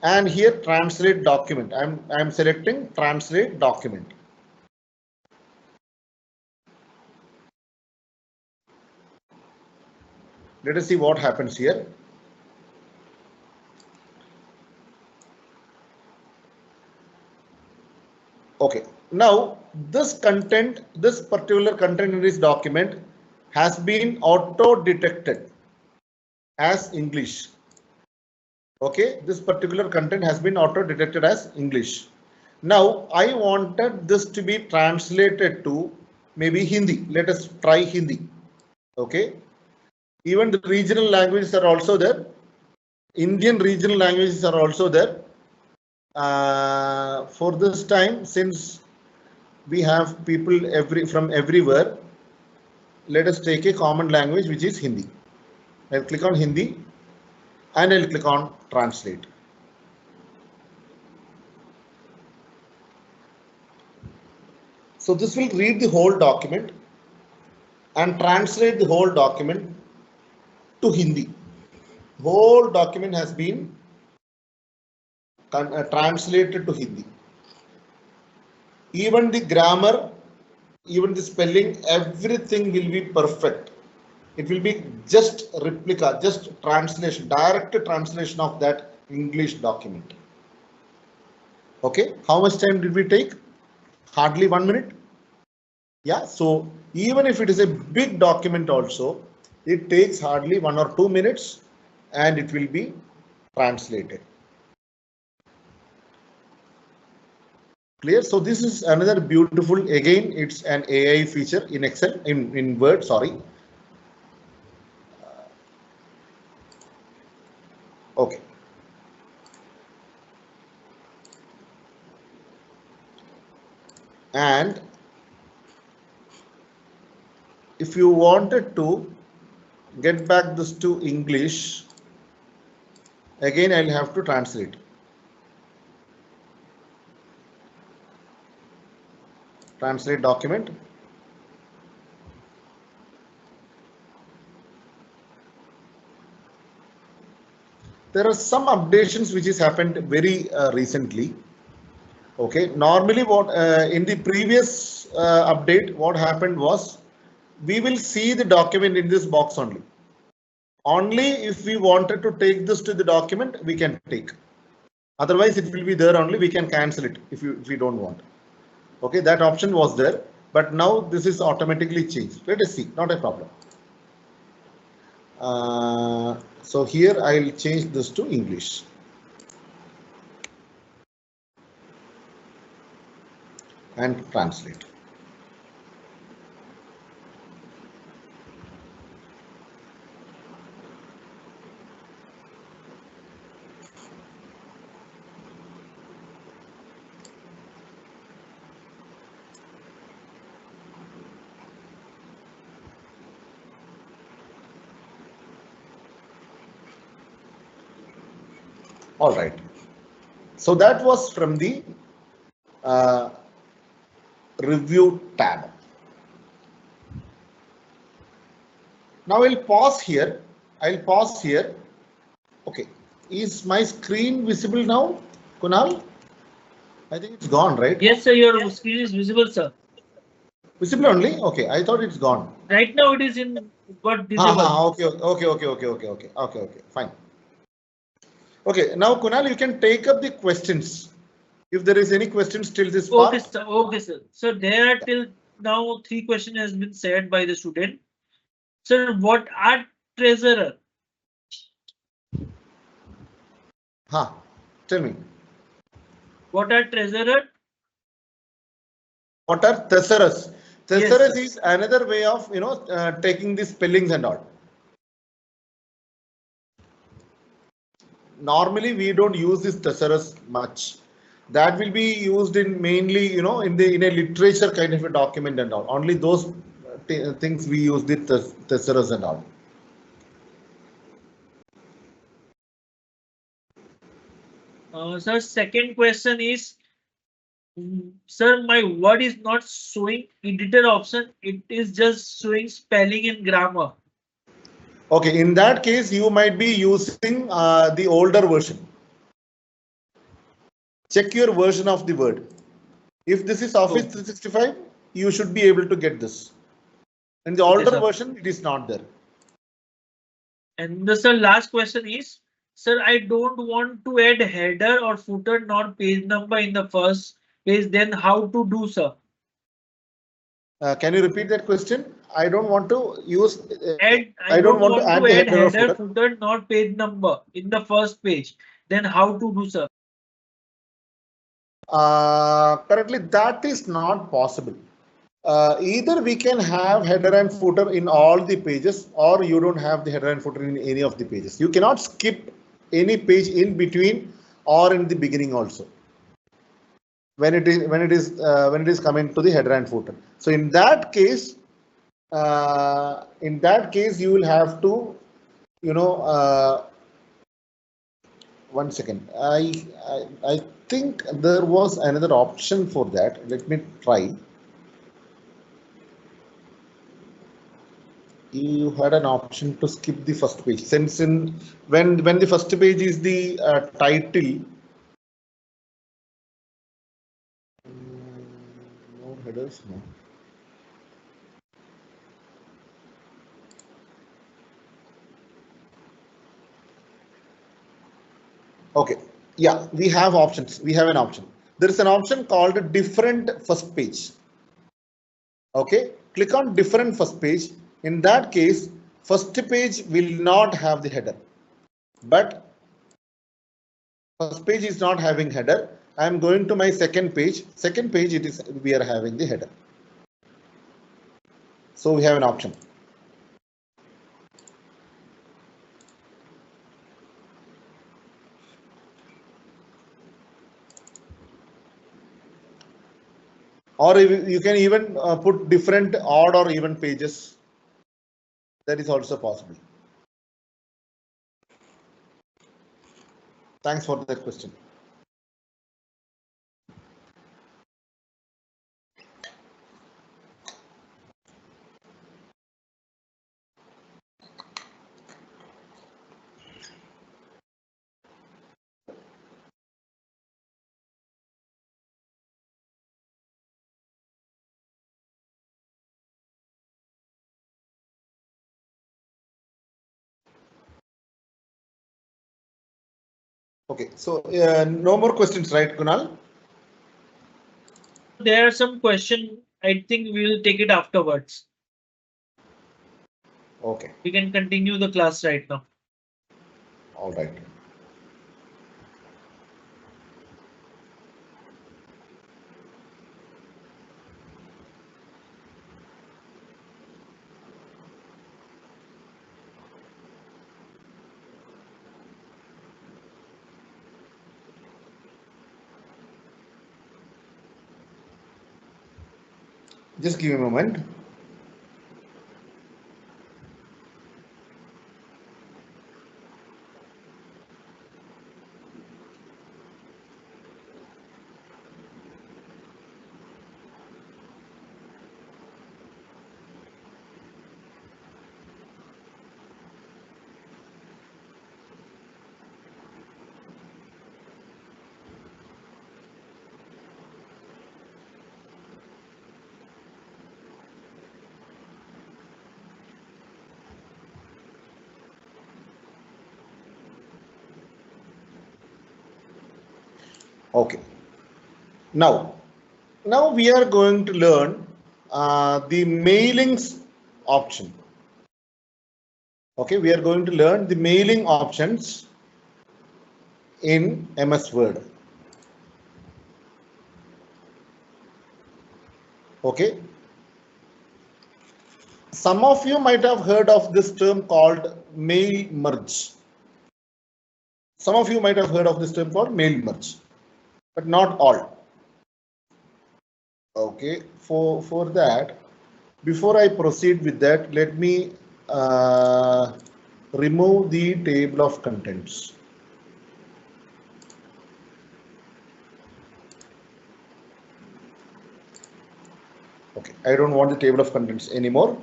and here translate document. I'm selecting translate document. Let us see what happens here. Okay, now this particular content in this document has been auto detected as English. Okay, this particular content has been auto detected as English. Now I wanted this to be translated to maybe Hindi. Let us try Hindi. Okay, even the regional languages are also there. Indian regional languages are also there. For this time, since we have people from everywhere, let us take a common language, which is Hindi. I'll click on Hindi and I'll click on translate. So this will read the whole document and translate the whole document to Hindi. Whole document has been translated to Hindi. Even the grammar, even the spelling, everything will be perfect. It will be just replica, just translation, direct translation of that English document. Okay, how much time did we take? Hardly 1 minute. Yeah, so even if it is a big document also, it takes hardly 1 or 2 minutes and it will be translated. Clear? So this is another beautiful, again, it's an AI feature in Excel, in Word, sorry. Okay. And if you wanted to get back this to English, again I'll have to translate. Translate document. There are some updates which has happened very recently. Okay, normally what in the previous update, what happened was we will see the document in this box only. Only if we wanted to take this to the document, we can take. Otherwise, it will be there only. We can cancel it if we don't want. Okay, that option was there, but now this is automatically changed. Let us see, not a problem. So here I'll change this to English. And translate. All right. So that was from the review tab. Now I'll pause here. Okay. Is my screen visible now, Kunal? I think it's gone, right? Yes, sir. Your screen is visible, sir. Visible only? Okay. I thought it's gone. Right now it is in but disabled. Okay. Fine. Okay. Now, Kunal, you can take up the questions. If there is any questions till this part. Okay, sir. So there are till now 3 questions has been said by the student. Sir, what are treasurer? Tell me. What are treasurer? What are thesaurus? Thesaurus Yes, is another way of, taking the spellings and all. Normally, we don't use this thesaurus much. That will be used in mainly, in a literature kind of a document and all. Only those things we use the thesaurus and all. Sir, second question is, sir, my word is not showing editor option. It is just showing spelling and grammar. Okay, in that case, you might be using the older version. Check your version of the Word. If this is Office 365, you should be able to get this. In the older version, it is not there. And the sir, last question is, sir, I don't want to add header or footer nor page number in the first page. Then how to do, sir? Can you repeat that question? I don't want to use. I don't want to add header, footer nor page number in the first page. Then how to do, sir? Currently, that is not possible. Either we can have header and footer in all the pages, or you don't have the header and footer in any of the pages. You cannot skip any page in between or in the beginning also when it is coming to the header and footer. So in that case you will have to, you know, one second. I think there was another option for that. Let me try. You had an option to skip the first page. Since when the first page is the title. No headers. No. Okay. Yeah, we have options. We have an option. There is an option called different first page. Okay, click on different first page. In that case, first page will not have the header, but first page is not having header. I am going to my second page. Second page, we are having the header. So we have an option. Or you can even put different odd or even pages. That is also possible. Thanks for that question. Okay, so no more questions, right, Kunal? There are some questions. I think we will take it afterwards. Okay. We can continue the class right now. All right. Just give me a moment. Okay. Now we are going to learn the mailings option. Okay, we are going to learn the mailing options in MS Word. Okay. Some of you might have heard of this term called mail merge. Some of you might have heard of this term called mail merge, but not all. Okay, for that, before I proceed with that, let me remove the table of contents. Okay, I don't want the table of contents anymore.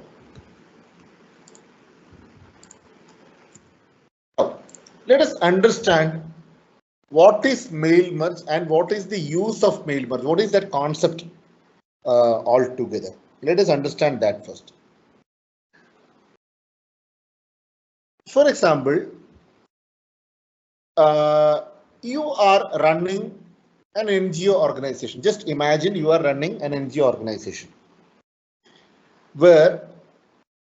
Now, let us understand what is mail merge and what is the use of mail merge. What is that concept altogether? Let us understand that first. For example, you are running an NGO organization. Just imagine you are running an NGO organization where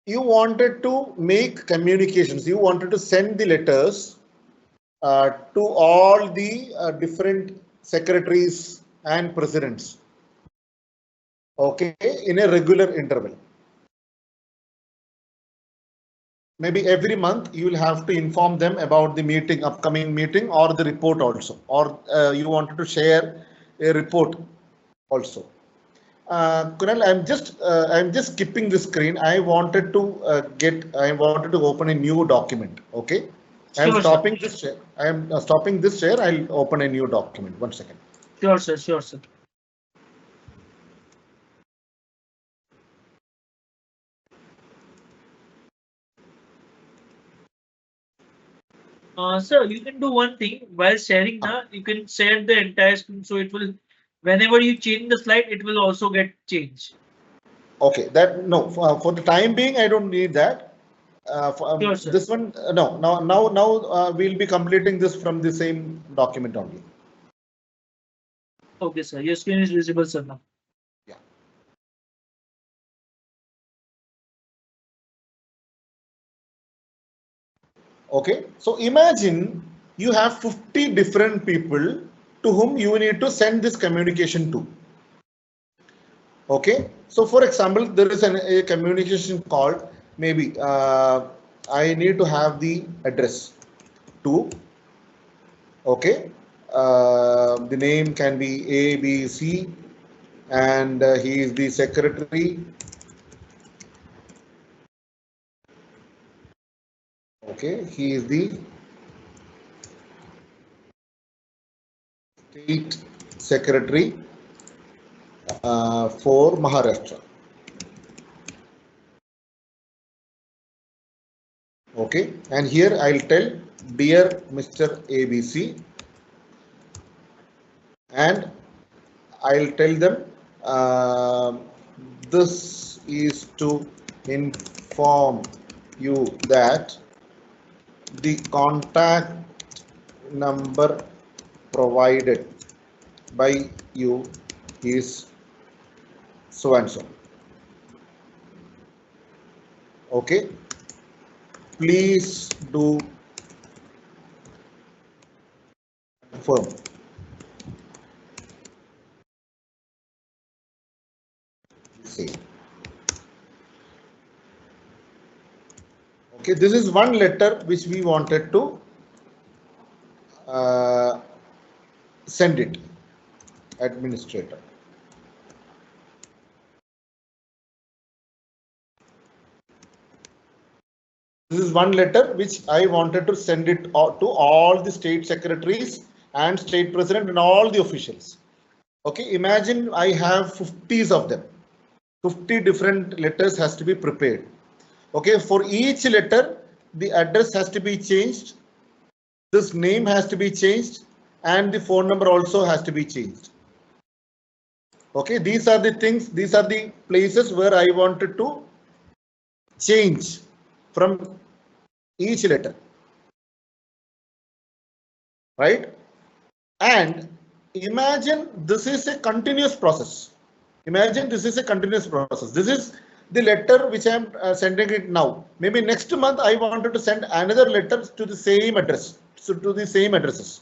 you wanted to make communications, you wanted to send the letters to all the different secretaries and presidents, okay, in a regular interval. maybe every month you will have to inform them about the meeting, upcoming meeting, or the report also, or you wanted to share a report also. Kunal, I'm just skipping the screen. I wanted to I wanted to open a new document. Okay, I'm Sure, sir. stopping this share. I'm stopping this share. I'll open a new document. 1 second. Sure, sir. Sure, sir. Sir, you can do one thing while sharing now. You can share the entire screen, so it will, whenever you change the slide, it will also get changed. Okay, that no, for the time being, I don't need that. Sure, sir. This one, no, now we'll be completing this from the same document only. Okay, sir. Your screen is visible, sir, now. Yeah. Okay, so imagine you have 50 different people to whom you need to send this communication to. Okay, so for example, there is a communication called maybe I need to have the address to. Okay, the name can be A, B, C, and he is the secretary. Okay, he is the state secretary for Maharashtra. Okay, and here I'll tell dear Mr. ABC, and I'll tell them this is to inform you that the contact number provided by you is so and so. Okay, please do confirm. Say. Okay, this is one letter which we wanted to send it, administrator. This is one letter which I wanted to send it to all the state secretaries and state president and all the officials. Okay, imagine I have 50s of them. 50 different letters has to be prepared. Okay, for each letter, the address has to be changed. This name has to be changed and the phone number also has to be changed. Okay, these are the things, these are the places where I wanted to change from each letter. Right? And imagine this is a continuous process. Imagine this is a continuous process. This is the letter which I am sending it now. Maybe next month I wanted to send another letter to the same address, so to the same addresses.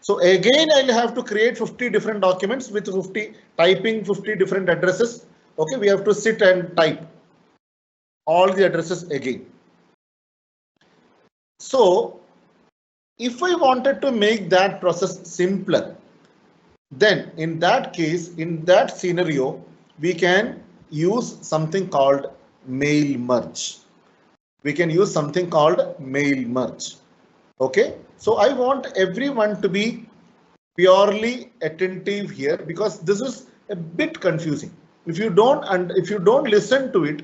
So again, I'll have to create 50 different documents with 50 typing 50 different addresses. Okay, we have to sit and type all the addresses again. So if I wanted to make that process simpler, then in that case, in that scenario, we can use something called mail merge. We can use something called mail merge. Okay, so I want everyone to be purely attentive here because this is a bit confusing. If you don't listen to it,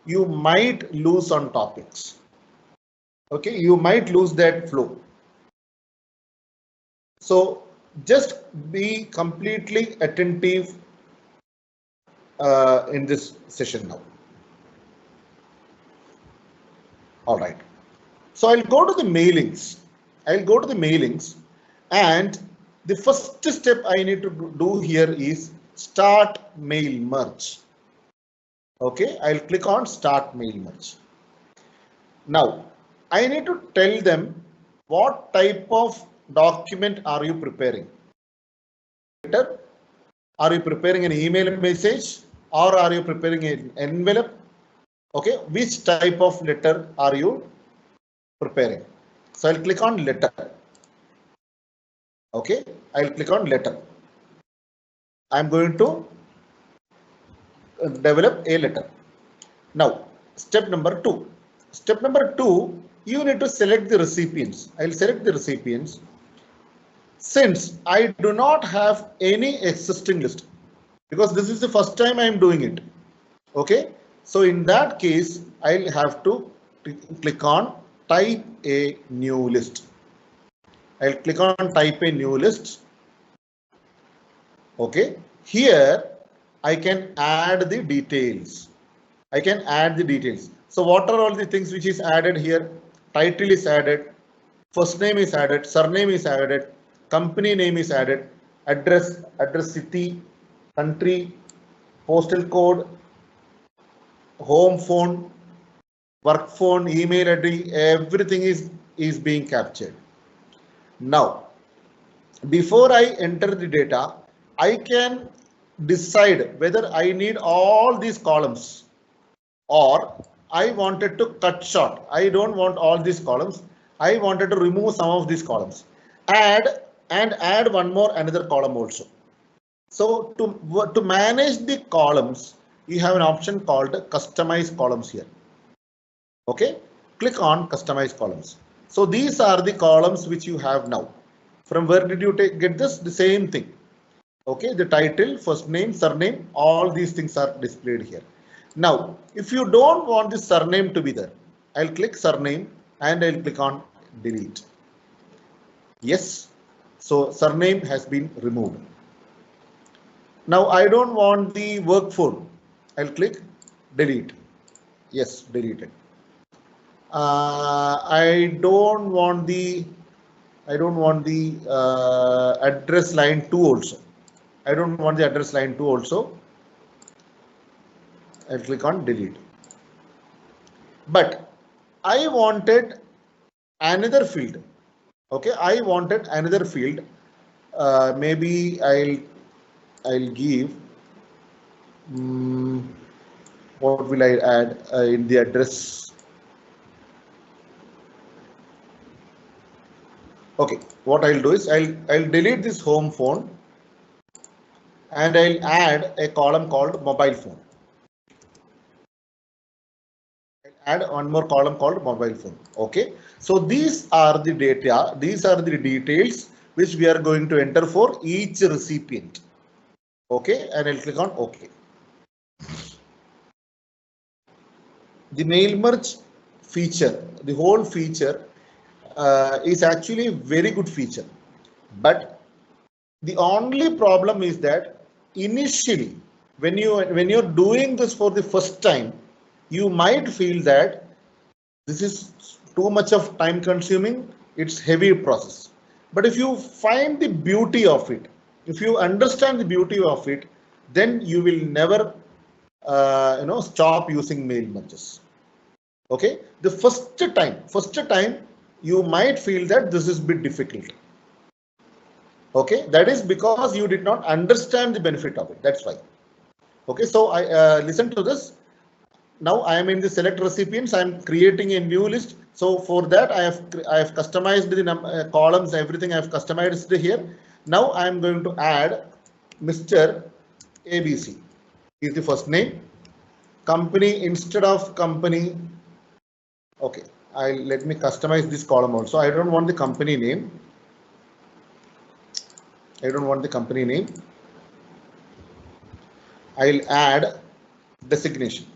you might lose on topics. Okay, you might lose that flow. So just be completely attentive in this session now. All right. So I'll go to the mailings. And the first step I need to do here is start mail merge. Okay, I'll click on start mail merge. Now I need to tell them what type of document are you preparing. Are you preparing an email message or are you preparing an envelope Okay, which type of letter are you preparing? So I'll click on letter. Okay, I'll click on letter. I'm going to develop a letter. Now, step number two. Step number two, you need to select the recipients. I'll select the recipients. Since I do not have any existing list, because this is the first time I am doing it. Okay, so in that case, I'll have to click on type a new list. I'll click on type a new list. Okay, here I can add the details. I can add the details. So what are all the things which is added here? Title is added, first name is added, surname is added, company name is added, address city, country, postal code, home phone, work phone, email address, everything is being captured. Now, before I enter the data, I can decide whether I need all these columns or I wanted to cut short. I don't want all these columns. I wanted to remove some of these columns. Add one more another column also. So to manage the columns, you have an option called customize columns here. Okay, click on customize columns. So these are the columns which you have now. From where did you get this? The same thing. Okay, the title, first name, surname, all these things are displayed here. Now, if you don't want the surname to be there, I'll click surname and I'll click on delete. Yes, so surname has been removed. Now I don't want the work phone. I'll click delete. Yes, deleted. I don't want the address line 2 also. I don't want the address line 2 also. I'll click on delete. But I wanted another field. Okay, I wanted another field. Maybe I'll give what will I add in the address? Okay, what I'll do is I'll delete this home phone and I'll add a column called mobile phone. I'll add one more column called mobile phone. Okay, so these are the data, these are the details which we are going to enter for each recipient. Okay, and I'll click on OK. The mail merge feature, the whole feature is actually a very good feature, but the only problem is that initially when you're doing this for the first time, you might feel that this is too much of time consuming, it's heavy process. But if you find the beauty of it, if you understand the beauty of it, then you will never stop using mail merges. Okay, the first time you might feel that this is a bit difficult. Okay, that is because you did not understand the benefit of it. That's why. Okay, so I listen to this. Now I am in the select recipients. I am creating a new list. So for that I have customized the columns. Everything I have customized here. Now I am going to add Mr. ABC. Is the first name. Company instead of company. Okay, let me customize this column also. I don't want the company name. I don't want the company name. I'll add designation.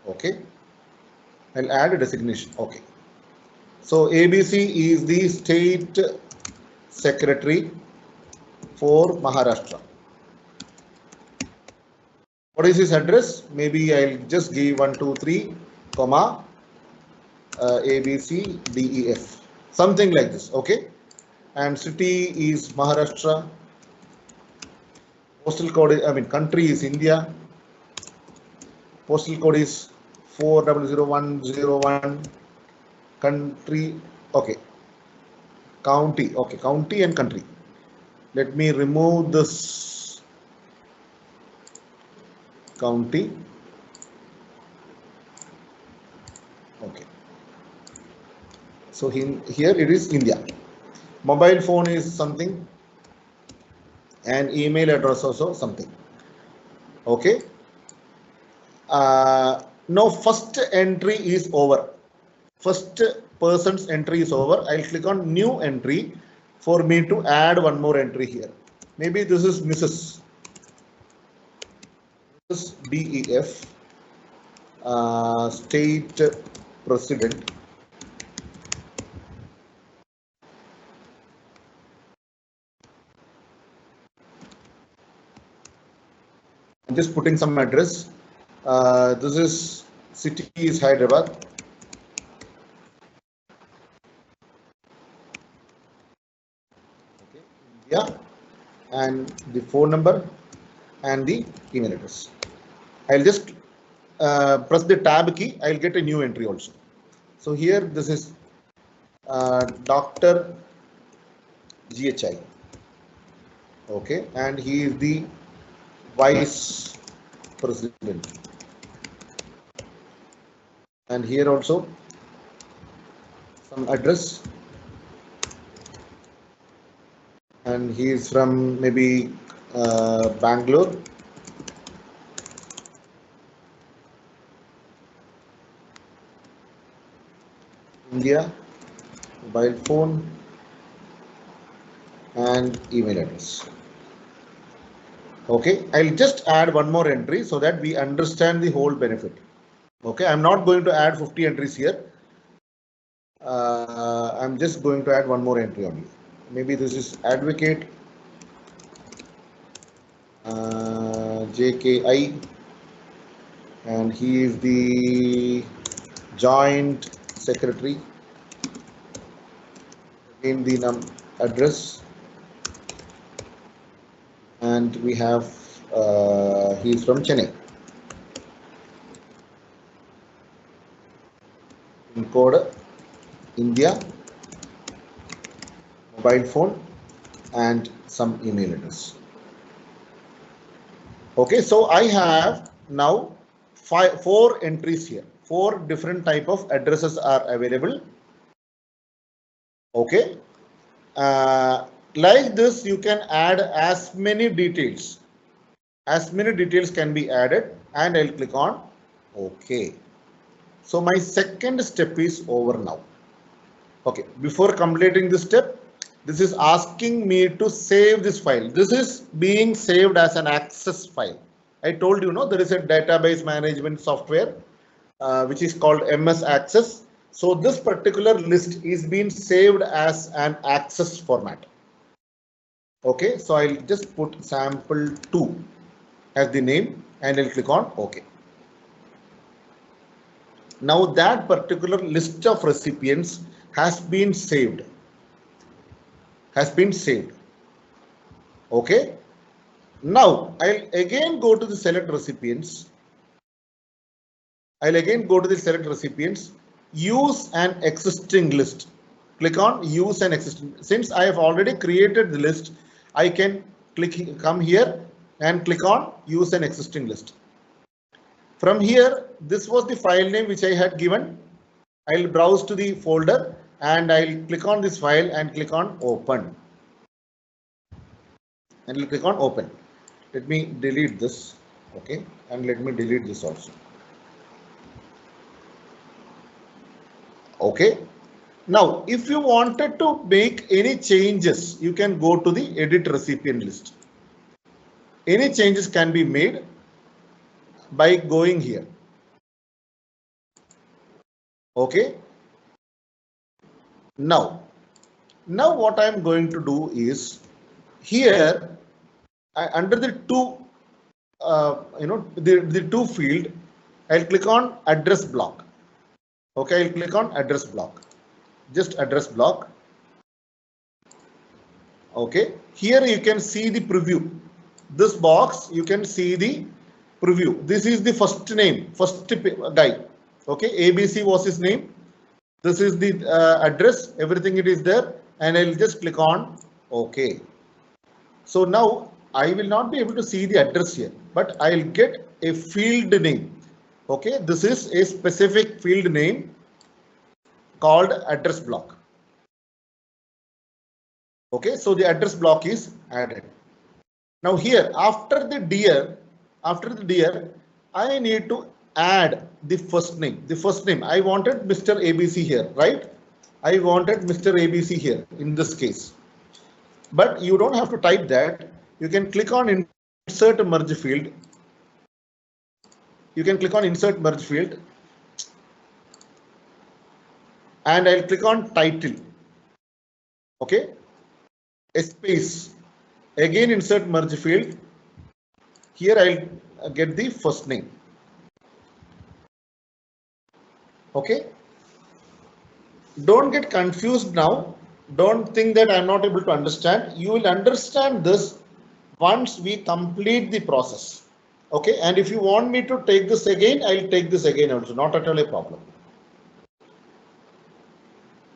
Okay, I'll add a designation. Okay, so ABC is the state secretary for Maharashtra. What is his address? Maybe I'll just give 123, comma ABCDEF, something like this. Okay, and city is Maharashtra. Postal code, country is India. Postal code is 400101. Country, okay. County, okay, county and country. Let me remove this county. Okay. So here it is India. Mobile phone is something, and email address also something. Okay. Now first entry is over. First person's entry is over. I'll click on new entry for me to add one more entry here. Maybe this is Mrs. DEF, state president. I'm just putting some address. This is city is Hyderabad. Okay, India, and the phone number and the email address. I'll just press the tab key. I'll get a new entry also. So here this is Dr. GHI. Okay, and he is the vice president. And here also some address, and he is from maybe Bangalore. India, mobile phone and email address. Okay, I'll just add one more entry so that we understand the whole benefit. Okay, I'm not going to add 50 entries here. I'm just going to add one more entry only. Maybe this is advocate JKI, and he is the joint secretary. Again the address, and we have he is from Chennai. Pin code India, mobile phone and some email address. Okay, so I have now 4 entries here. 4 different type of addresses are available. Okay, like this you can add as many details. As many details can be added, and I'll click on OK. So my second step is over now. Okay, before completing this step, this is asking me to save this file. This is being saved as an access file. I told you, no, there is a database management software which is called MS Access. So this particular list is being saved as an access format. Okay, so I'll just put sample2 as the name, and I'll click on OK. Now that particular list of recipients has been saved. Okay. Now I'll again go to the select recipients. Use an existing list. Click on use an existing. Since I have already created the list, I can come here and click on use an existing list. From here, this was the file name which I had given. I'll browse to the folder and I'll click on this file and click on open. And I'll click on open. Let me delete this. Okay, and let me delete this also. Okay. Now, if you wanted to make any changes, you can go to the edit recipient list. Any changes can be made by going here. Okay. Now what I am going to do is here under the the to field, I'll click on address block. Okay, I'll click on address block. Just address block. Okay, here you can see the preview. This box you can see the preview. This is the first name, first guy. Okay, ABC was his name. This is the address, everything it is there, and I'll just click on OK. So now I will not be able to see the address here, but I'll get a field name. Okay, this is a specific field name called address block. Okay, so the address block is added. Now here, after the dir, I need to add the first name. The first name, I wanted Mr. ABC here, right? I wanted Mr. ABC here in this case. But you don't have to type that. You can click on insert merge field. You can click on insert merge field. And I'll click on title. Okay. A space. Again insert merge field. Here I'll get the first name. Okay. Don't get confused now. Don't think that I'm not able to understand. You will understand this once we complete the process. Okay. And if you want me to take this again, I'll take this again also. Not at all a problem.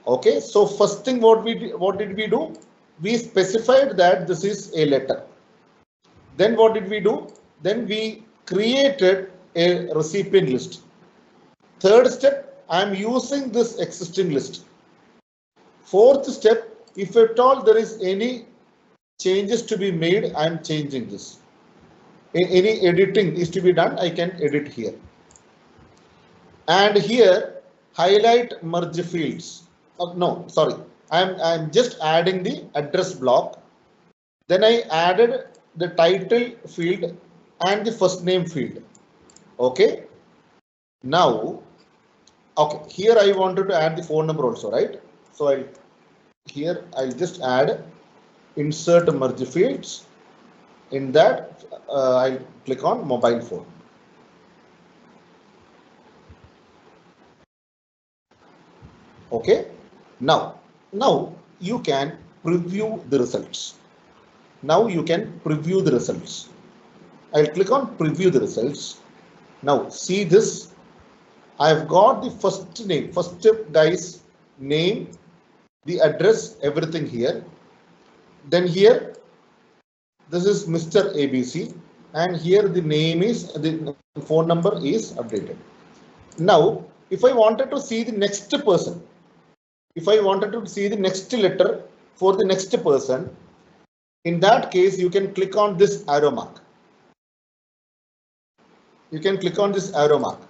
Okay. So first thing what did we do? We specified that this is a letter. Then what did we do? Then we created a recipient list. Third step, I am using this existing list. Fourth step, if at all there is any changes to be made, I am changing this. Any editing is to be done, I can edit here. And here, highlight merge fields. No, sorry, I'm just adding the address block. Then I added the title field and the first name field. Okay. Now, okay, here I wanted to add the phone number also, right? So I'll just add insert merge fields. In that, I'll click on mobile phone. Okay. Now you can preview the results. Now you can preview the results. I'll click on preview the results. Now see this. I've got the first name, first guy's name, the address, everything here. Then here, this is Mr. ABC, and here the name is, the phone number is updated. Now, if I wanted to see the next person, if I wanted to see the next letter for the next person, in that case, you can click on this arrow mark. You can click on this arrow mark.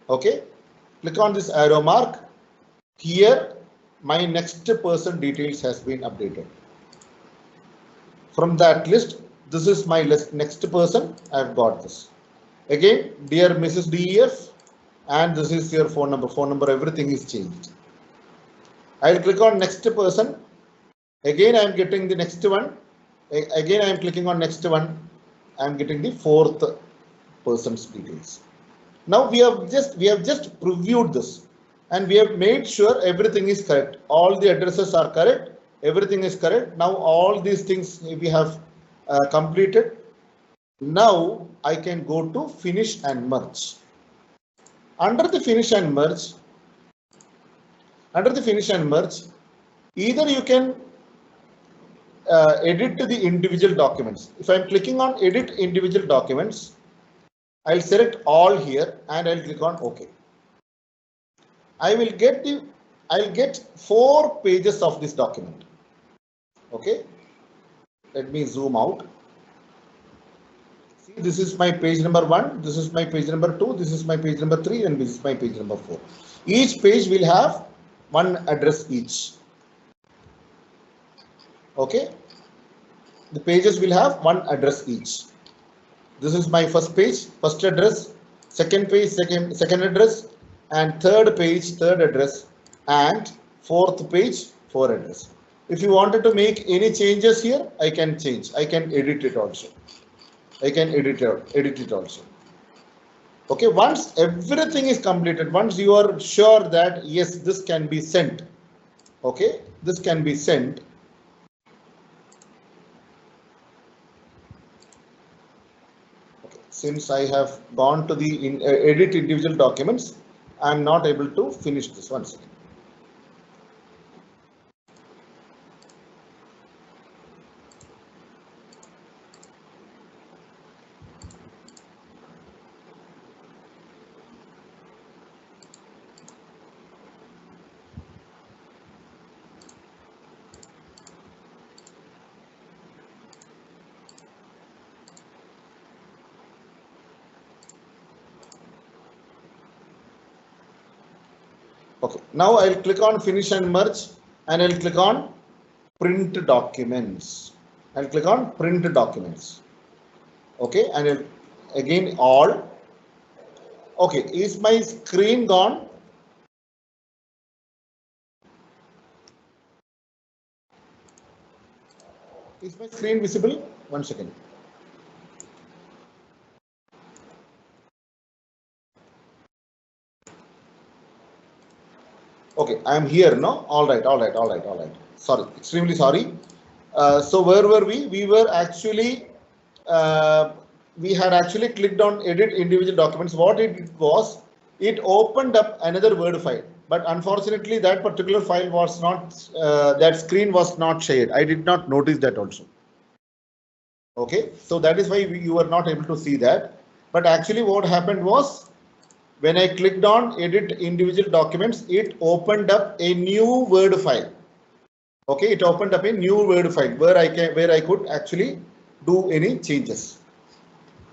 Okay, click on this arrow mark. Here, my next person details has been updated. From that list, this is my list, next person. I've got this. Again, dear Mrs. DEF, and this is your phone number. Phone number, everything is changed. I'll click on next person. Again, I'm getting the next one. Again, I'm clicking on next one. I'm getting the fourth person's details. Now we have just previewed this, and we have made sure everything is correct. All the addresses are correct. Everything is correct. Now all these things we have completed. Now I can go to finish and merge. Under the finish and merge, either you can edit the individual documents. If I'm clicking on edit individual documents, I'll select all here and I'll click on OK. I'll get 4 pages of this document. Okay, let me zoom out. See, this is my page number 1, this is my page number 2, this is my page number 3, and this is my page number 4. Each page will have one address each. Okay, the pages will have one address each. This is my first page, first address, second page, second address, and third page, third address, and fourth page, fourth address. If you wanted to make any changes here, I can change. I can edit it also. Edit it also. Okay, once everything is completed, once you are sure that yes, this can be sent. Okay, this can be sent. Okay, since I have gone to the edit individual documents, I am not able to finish this. One second. Okay, now I'll click on finish and merge, and I'll click on print documents. I'll click on print documents. Okay, and again all. Okay, is my screen gone? Is my screen visible? One second. Okay, I am here, no? All right, all right, all right, all right. Sorry, extremely sorry. So where were we? We were actually, uh, we had actually clicked on edit individual documents. What it did was, it opened up another Word file. But unfortunately, that particular file was not, that screen was not shared. I did not notice that also. Okay, so that is why you were not able to see that. But actually what happened was, when I clicked on edit individual documents, it opened up a new Word file. Okay, it opened up a new Word file where I could actually do any changes.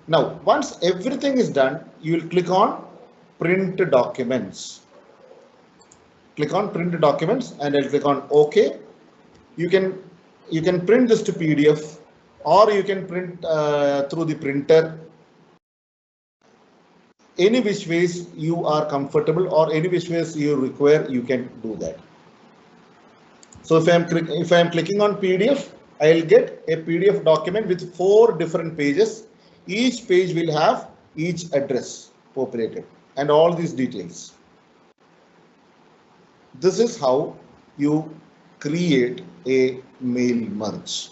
Now, once everything is done, you will click on print documents. Click on print documents and I'll click on OK. You can print this to PDF, or you can print through the printer. Any which ways you are comfortable, or any which ways you require, you can do that. So if I am clicking on PDF, I'll get a PDF document with 4 different pages. Each page will have each address populated and all these details. This is how you create a mail merge.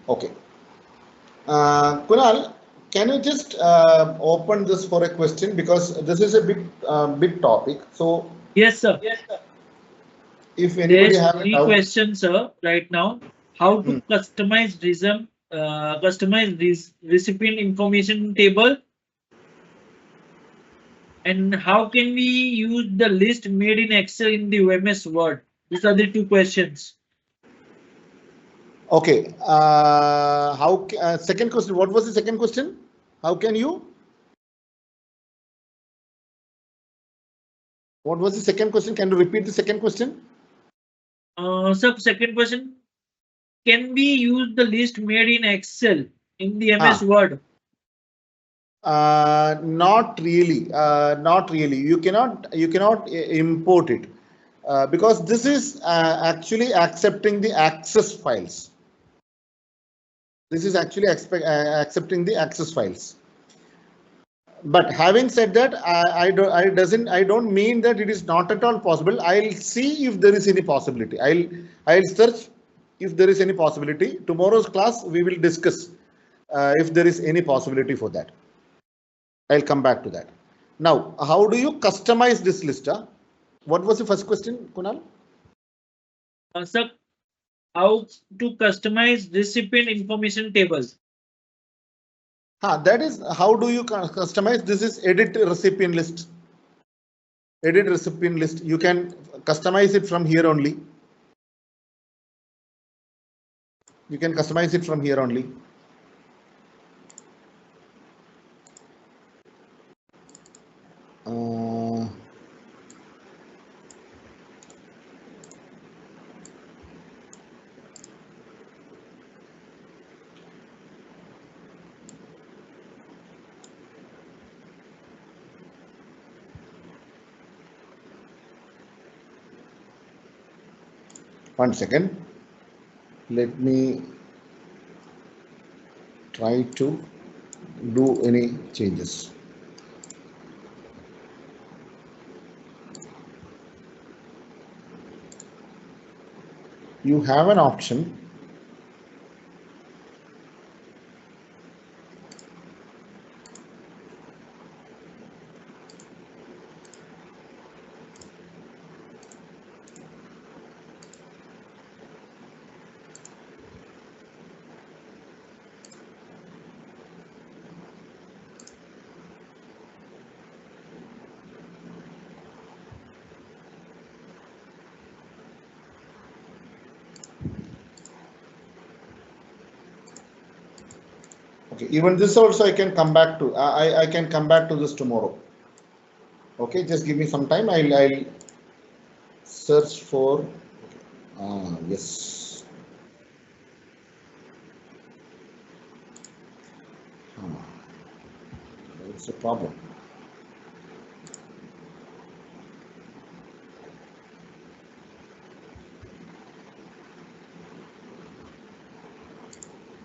Okay. Kunal, can you just open this for a question, because this is a big topic. So Yes, sir. if anybody There's have a three doubt, questions, sir, right now. How to customize this recipient information table, and how can we use the list made in Excel in the MS Word? These are the two questions. okay. Second question? What was the second question? How can you? What was the second question? Can you repeat the second question? Sir, second question. Can we use the list made in Excel in the MS Ah, Word? not really. Not really. You cannot import it because this is actually accepting the access files. This is actually accepting the access files. But having said that, I don't mean that it is not at all possible. I'll see if there is any possibility. I'll search if there is any possibility. Tomorrow's class we will discuss if there is any possibility for that. I'll come back to that. Now, how do you customize this list? What was the first question, Kunal? Sir, how to customize recipient information tables? That is, how do you customize? This is edit recipient list. Edit recipient list. You can customize it from here only. You can customize it from here only. Uh, One second. Let me try to do any changes. you have an option. Okay, even this also I can come back to. I can come back to this tomorrow. Okay, just give me some time. I'll search for. Yes. It's a problem.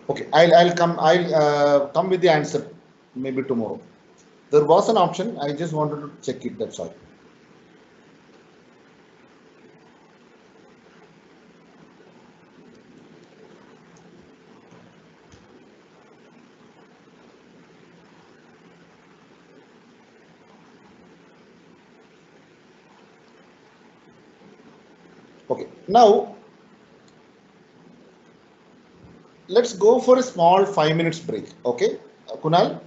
Okay, I'll come with the answer maybe tomorrow. There was an option. I just wanted to check it. That's all. Okay, now let's go for a small 5 minutes break. Okay, Kunal.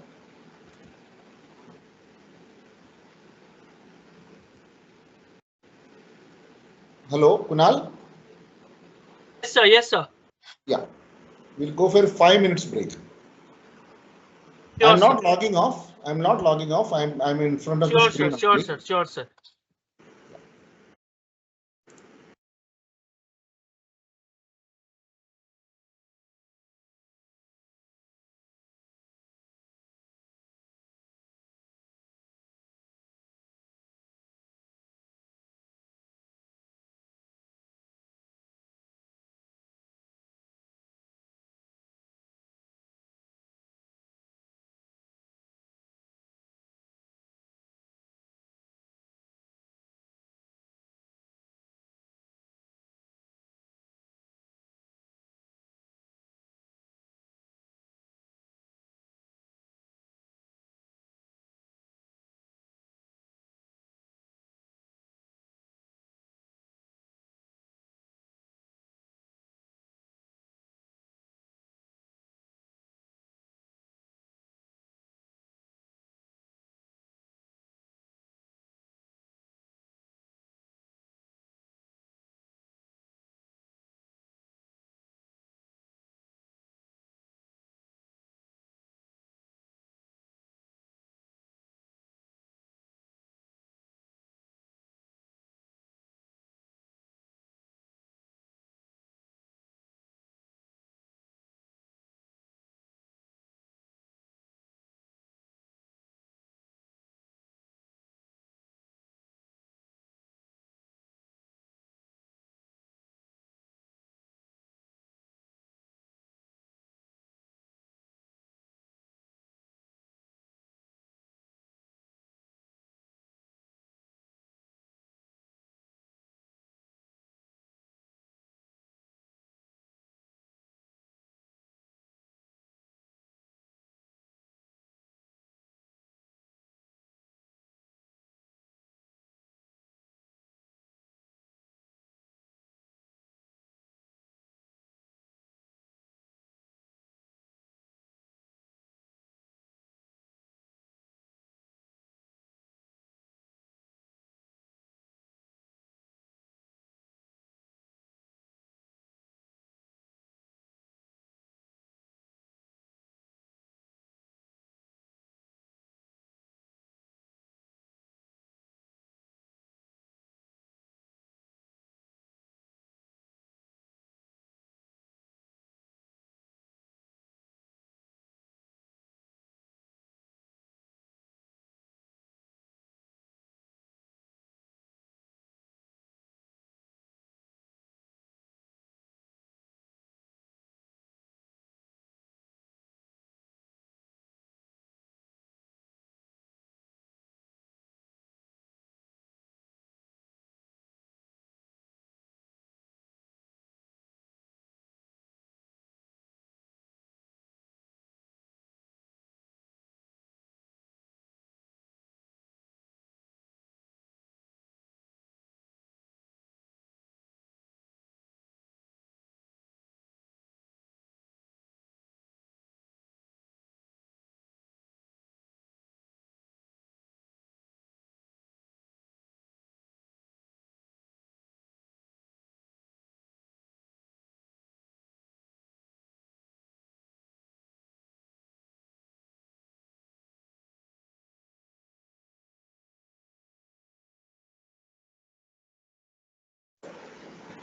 Hello, Kunal. Yes, sir. Yes, sir. Yeah, we'll go for a 5 minutes break. Sure, I'm sir. not logging off. I'm not logging off. I'm in front of the Sure, sir. screen Sure, only. sir. Sure, sir.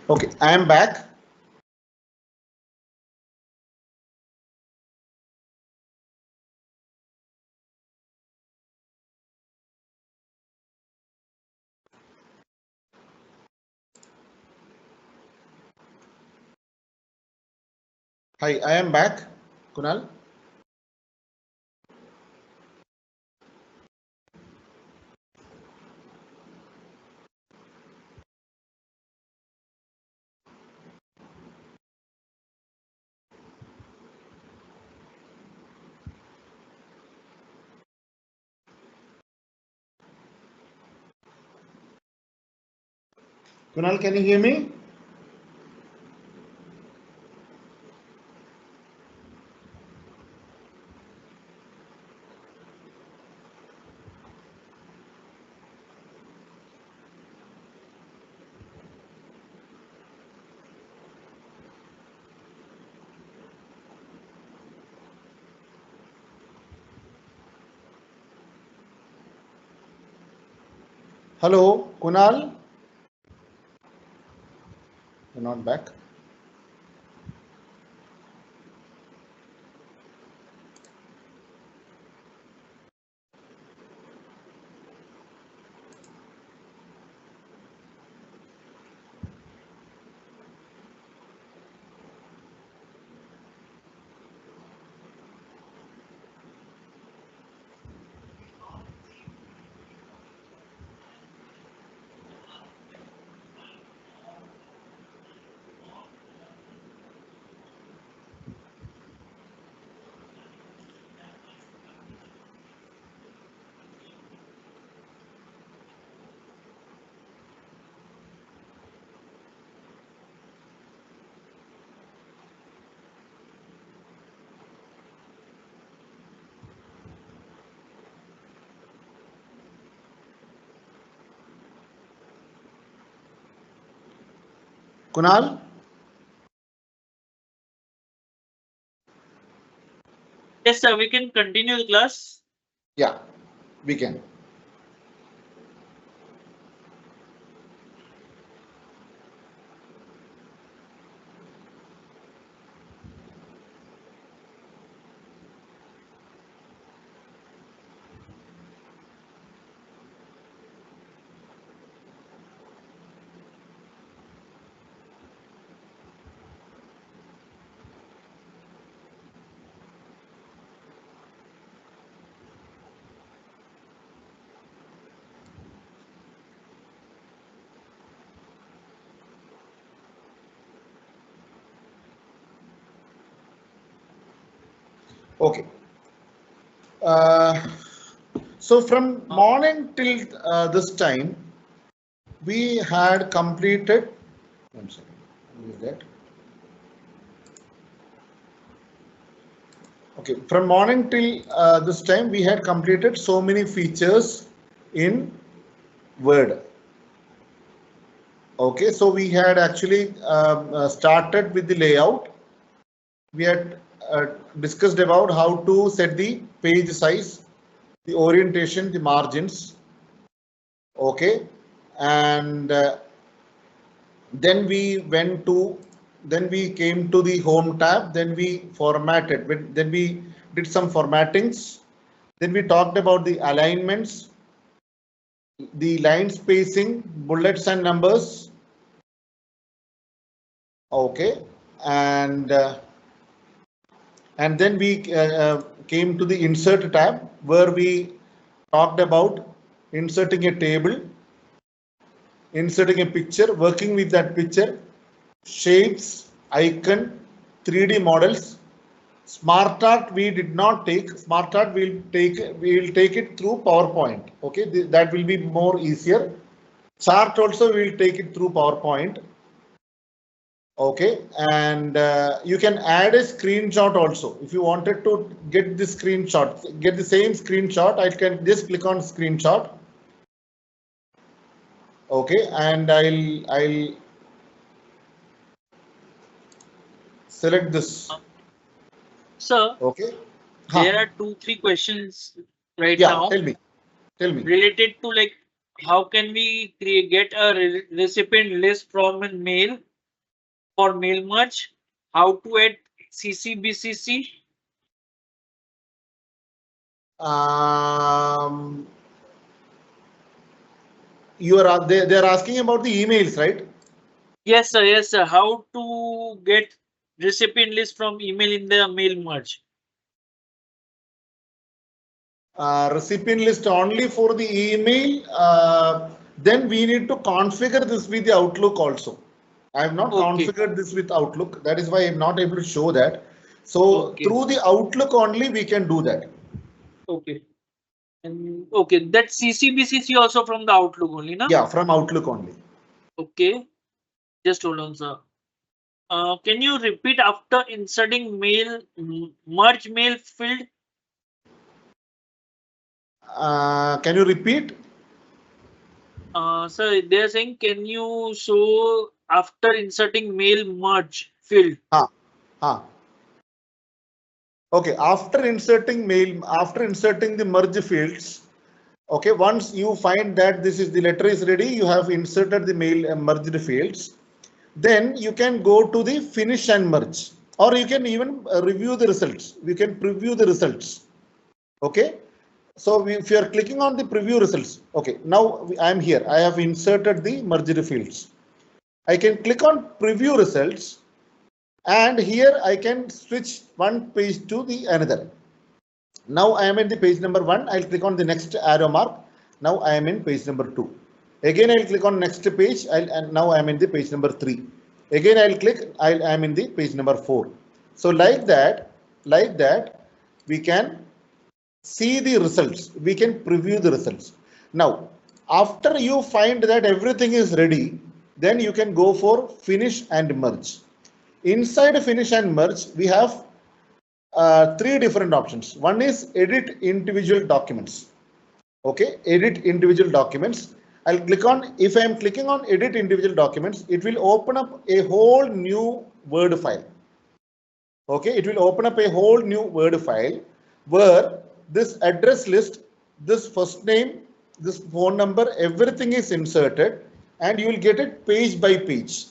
Okay, I am back. Hi, I am back. Kunal. Kunal, can you hear me? Hello, Kunal. You're not back. Kunal? Yes, sir. We can continue the class. Yeah, we can. Okay. So from morning till this time, we had completed. One second. What is that? Okay. From morning till this time, we had completed so many features in Word. Okay. So we had actually started with the layout. We had discussed about how to set the page size, the orientation, the margins. Okay. And then we came to the home tab, then we formatted, then we did some formattings, then we talked about the alignments, the line spacing, bullets and numbers. Okay. And then we came to the insert tab where we talked about inserting a table, inserting a picture, working with that picture, shapes, icon, 3D models. Smart art we did not take. Smart art we will take it through PowerPoint. Okay, that will be more easier. Chart also we will take it through PowerPoint. Okay, and you can add a screenshot also. If you wanted to get the screenshot, get the same screenshot, I can just click on screenshot. Okay, and I'll select this. Sir, Okay. there are 2-3 questions right Yeah, now tell me. related to like how can we get a recipient list from a mail for mail merge, how to add CCBCC. They're asking about the emails, right? Yes, sir. Yes, sir. How to get recipient list from email in the mail merge? Recipient list only for the email. Then we need to configure this with the Outlook also. I have not Okay. configured this with Outlook. That is why I'm not able to show that. So Okay. through the Outlook only we can do that. Okay. And okay, that CCBCC also from the Outlook only, na? Yeah, from Outlook only. Okay. Just hold on, sir. Can you repeat after inserting mail merge mail field? Can you repeat? Sir, they are saying, can you show after inserting mail merge field? Okay, after inserting the merge fields, okay, once you find that the letter is ready, you have inserted the mail merged fields, then you can go to the finish and merge, or you can even review the results. We can preview the results. Okay. So if you are clicking on the preview results, okay, now I am here. I have inserted the merged fields. I can click on preview results, and here I can switch one page to the another. Now I am in the page number 1. I'll click on the next arrow mark. Now I am in page number 2. Again I'll click on next page, and now I am in the page number 3. Again I'll click, I am in the page number 4. So like that we can see the results. We can preview the results. Now, after you find that everything is ready, then you can go for finish and merge. Inside finish and merge, we have 3 different options. One is edit individual documents. Okay, edit individual documents. I'll click on, if I am clicking on edit individual documents, it will open up a whole new Word file. Okay, it will open up a whole new Word file where this address list, this first name, this phone number, everything is inserted, and you will get it page by page.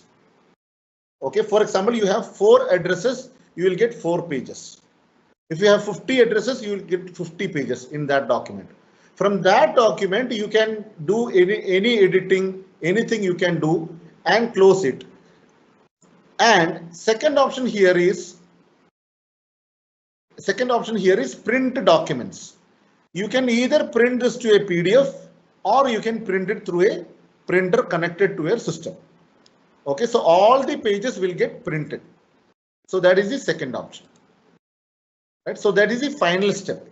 Okay, for example, you have 4 addresses, you will get 4 pages. If you have 50 addresses, you will get 50 pages in that document. From that document, you can do any editing, anything you can do, and close it. And second option here is print documents. You can either print this to a PDF, or you can print it through a printer connected to your system. Okay, so all the pages will get printed. So that is the second option. Right, so that is the final step.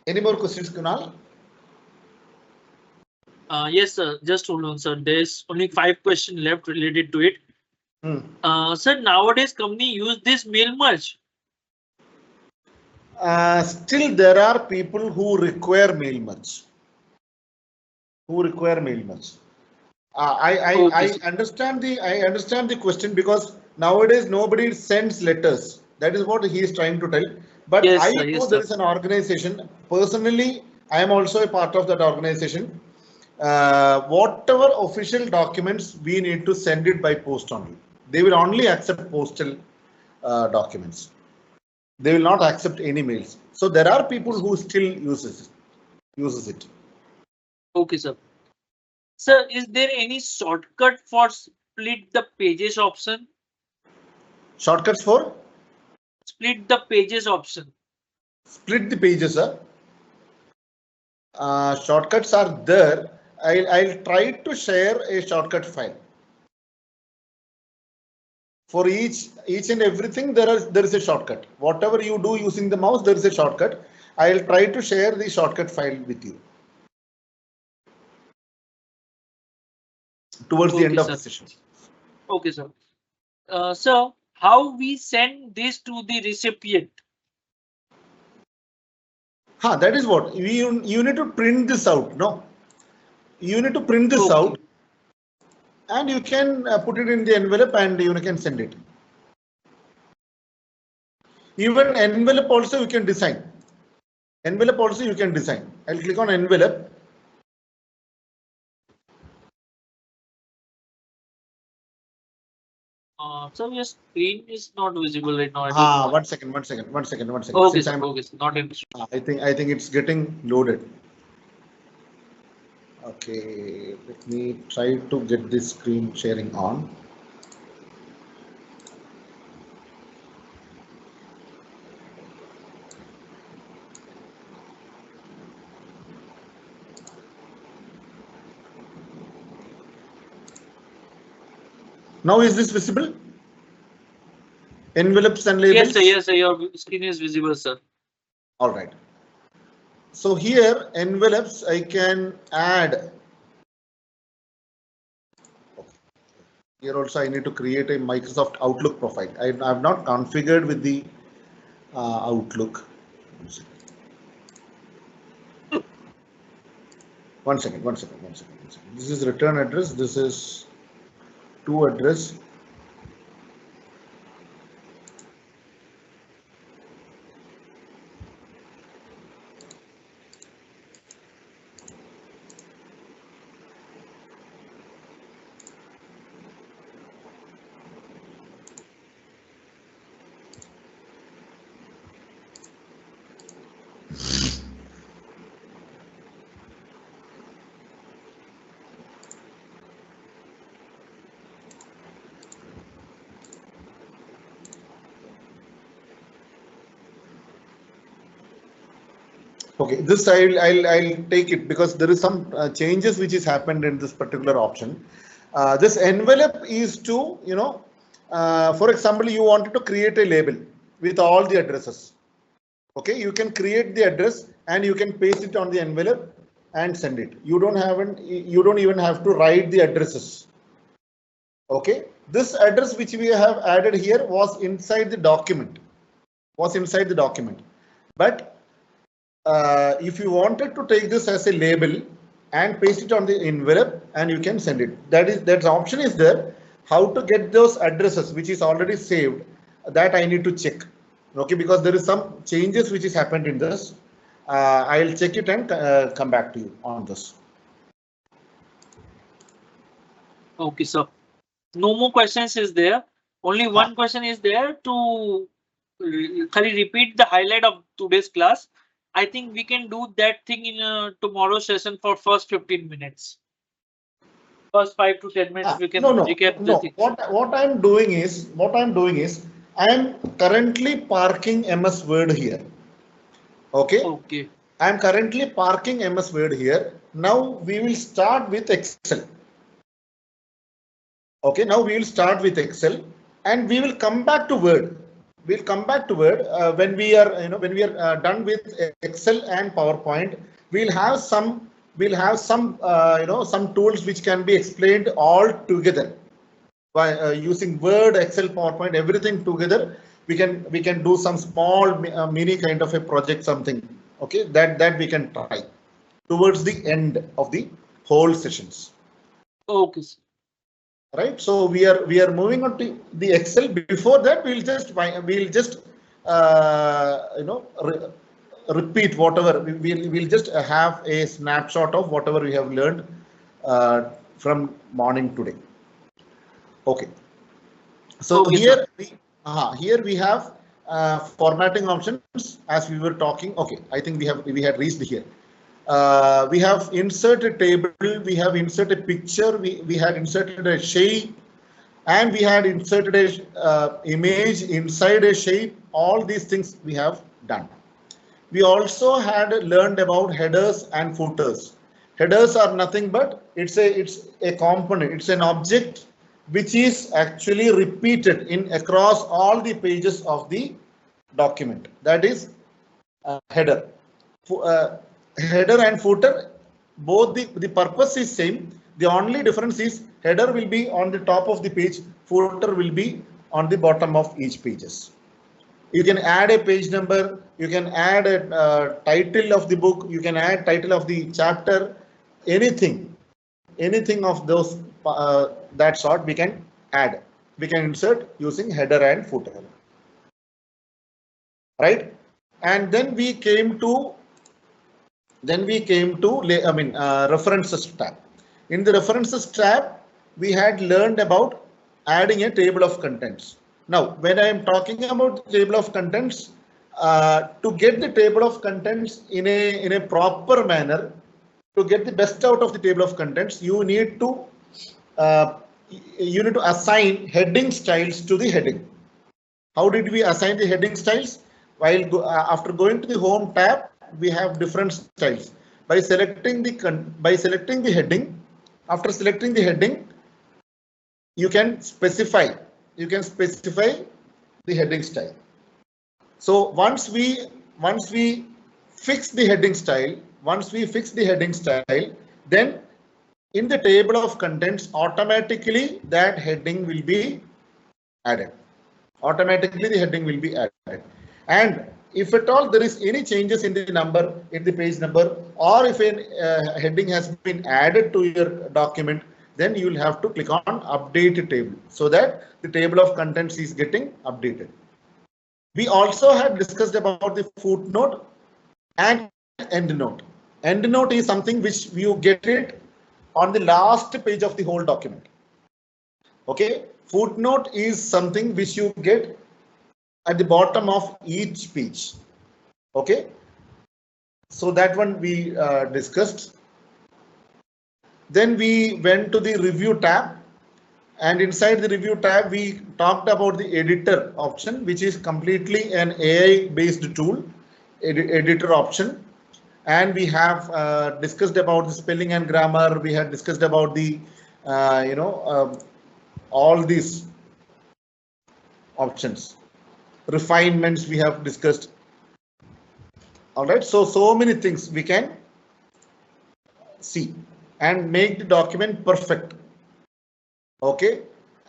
Any more questions, Kunal? Yes, sir. Just hold on, sir. There's only 5 questions left related to it. Sir, nowadays company use this mail merge. Still there are people who require mail merge. I understand the question, because nowadays nobody sends letters. That is what he is trying to tell. But Yes, I sir, know yes, there sir. is an organization. Personally, I am also a part of that organization. Whatever official documents, we need to send it by post only. They will only accept postal documents. They will not accept any mails. So there are people who still uses it. Okay, sir. Sir, is there any shortcut for split the pages option? Shortcuts for Split the pages option. split the pages, sir. Shortcuts are there. I'll try to share a shortcut file. For each and everything, there is a shortcut. Whatever you do using the mouse, there is a shortcut. I'll try to share the shortcut file with you towards the end of the session. Okay, sir. So how we send this to the recipient? That is what you need to print this out. No, you need to print this out, and you can put it in the envelope and you can send it. Even envelope also you can design. Envelope also you can design. I'll click on envelope. So your screen is not visible right now. I don't know. One second. Okay, Since sir. I'm, Okay, sir. Not interested. I think it's getting loaded. Okay, let me try to get this screen sharing on. Now is this visible? Envelopes and labels? Yes, sir. Yes, sir. Your screen is visible, sir. All right. So here envelopes I can add. Here also I need to create a Microsoft Outlook profile. I have not configured with the Outlook. One second. This is return address. This is to address. Okay, this I'll take it because there is some changes which is happened in this particular option. This envelope is to, for example, you wanted to create a label with all the addresses. Okay, you can create the address and you can paste it on the envelope and send it. You don't even have to write the addresses. Okay, this address which we have added here was inside the document. But if you wanted to take this as a label and paste it on the envelope and you can send it. That option is there. How to get those addresses which is already saved, that I need to check. Okay, because there is some changes which has happened in this. I'll check it and come back to you on this. Okay, sir. No more questions is there. Only one question is there to repeat the highlight of today's class. I think we can do that thing in tomorrow's session for first 15 minutes. First 5 to 10 minutes we can recap the thing. What I'm doing is I am currently parking MS Word here. Okay. Okay. I am currently parking MS Word here. Now we will start with Excel. Okay, now we will start with Excel and we will come back to Word. We'll come back to Word when we are done with Excel and PowerPoint. We'll have some some tools which can be explained all together by using Word, Excel, PowerPoint, everything together. We can do some small mini kind of a project, something. Okay, that we can try towards the end of the whole sessions. Okay. Right, so we are moving on to the Excel. Before that, we'll just repeat whatever we'll just have a snapshot of whatever we have learned from morning today. Okay, so here we have formatting options as we were talking. Okay, I think we had reached here. We have inserted table, we have inserted picture, we had inserted a shape, and we had inserted a image inside a shape. All these things we have done. We also had learned about headers and footers. Headers are nothing but it's a component, it's an object which is actually repeated in across all the pages of the document. That is header. Header and footer, both the purpose is same. The only difference is header will be on the top of the page, footer will be on the bottom of each pages. You can add a page number, you can add a title of the book, you can add title of the chapter, anything of those that sort we can add. We can insert using header and footer. right? And then we came to references tab. In the references tab, we had learned about adding a table of contents. Now, when I am talking about the table of contents, to get the table of contents in a proper manner, to get the best out of the table of contents, you need to assign heading styles to the heading. How did we assign the heading styles? After going to the home tab, we have different styles. By selecting the heading, after selecting the heading, you can specify the heading style. So once we fix the heading style, then in the table of contents, automatically that heading will be added. Automatically the heading will be added. And if at all there is any changes in the number, in the page number, or if a heading has been added to your document, then you will have to click on update table so that the table of contents is getting updated. We also had discussed about the footnote and endnote. Endnote is something which you get it on the last page of the whole document. Okay, footnote is something which you get at the bottom of each page. Okay, so that one we discussed. Then we went to the review tab, and inside the review tab we talked about the editor option, which is completely an AI based tool, editor option. And we have discussed about the spelling and grammar. We had discussed about the all these options. Refinements we have discussed. All right, so many things we can see and make the document perfect. Okay,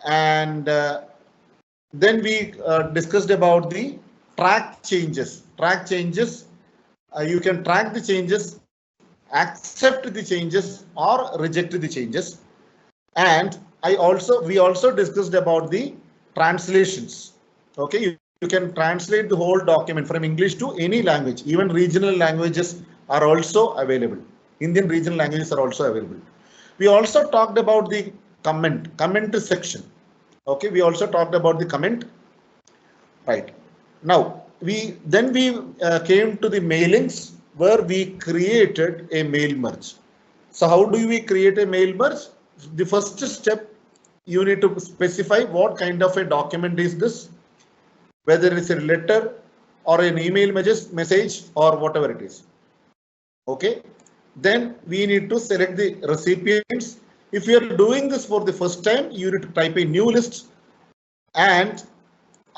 and then we discussed about the track changes. You can track the changes, accept the changes, or reject the changes. And we also discussed about the translations. Okay, you can translate the whole document from English to any language. Even regional languages are also available. Indian regional languages are also available. We also talked about the comment section. Okay, we also talked about the comment. Right. Now we came to the mailings, where we created a mail merge. So how do we create a mail merge? The first step, you need to specify what kind of a document is this, whether it's a letter or an email message or whatever it is. Okay, then we need to select the recipients. If you are doing this for the first time, you need to type a new list, and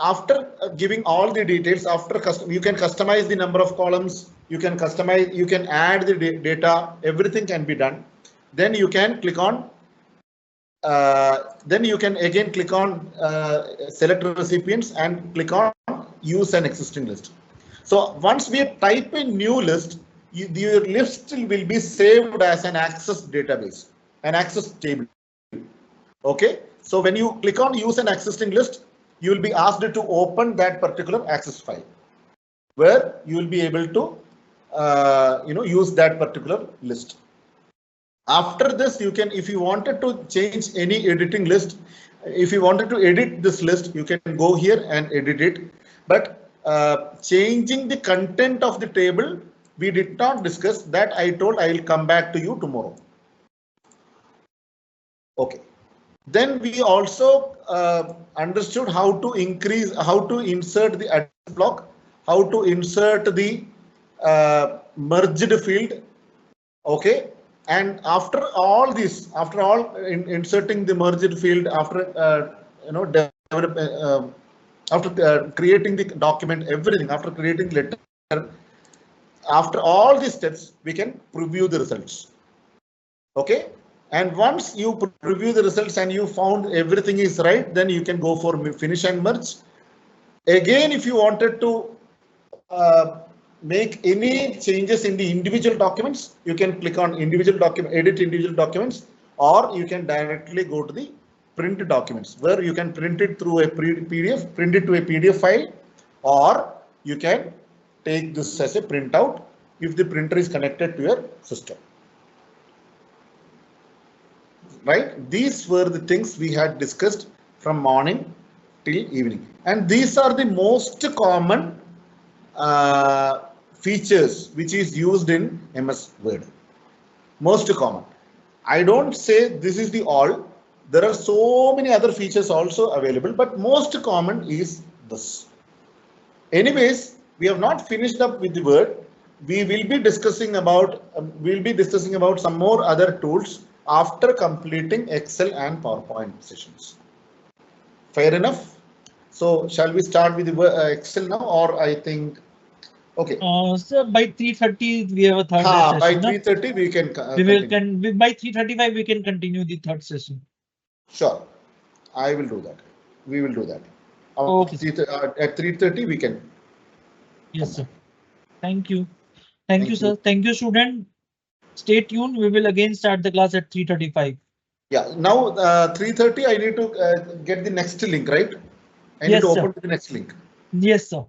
after giving all the details, you can customize the number of columns, you can add the data, everything can be done. Then you can click on click on select recipients and click on use an existing list. So once we type a new list, your list will be saved as an Access database, an Access table. Okay, so when you click on use an existing list, you will be asked to open that particular Access file, where you will be able to use that particular list. After this, you can, if you wanted to change any editing list, if you wanted to edit this list, you can go here and edit it. But changing the content of the table, we did not discuss that. I told I will come back to you tomorrow. Okay. Then we also understood how to insert the address block, how to insert the merged field. Okay. And after inserting the merged field, after creating the document, everything, after creating letter, after all these steps, we can preview the results. Okay, and once you preview the results and you found everything is right, then you can go for finish and merge. Again, if you wanted to make any changes in the individual documents, you can click on edit individual documents, or you can directly go to the print documents, where you can print it through a PDF, print it to a PDF file, or you can take this as a printout if the printer is connected to your system. Right? These were the things we had discussed from morning till evening. And these are the most common features which is used in MS Word. Most common. I don't say this is the all. There are so many other features also available, but most common is this. Anyways, we have not finished up with the Word. We will be discussing about some more other tools after completing Excel and PowerPoint sessions. Fair enough. So shall we start with the Excel now, or I think okay. So by 3:30 we have a third session. By 3:30 we can. By 3:35 we can continue the third session. Sure, I will do that. We will do that. Okay. At 3:30 we can. Yes, sir. Thank you. Thank you, sir. Thank you, student. Stay tuned. We will again start the class at 3:35. Yeah. Now 3:30 I need to get the next link, right? I need to open the next link. Yes, sir.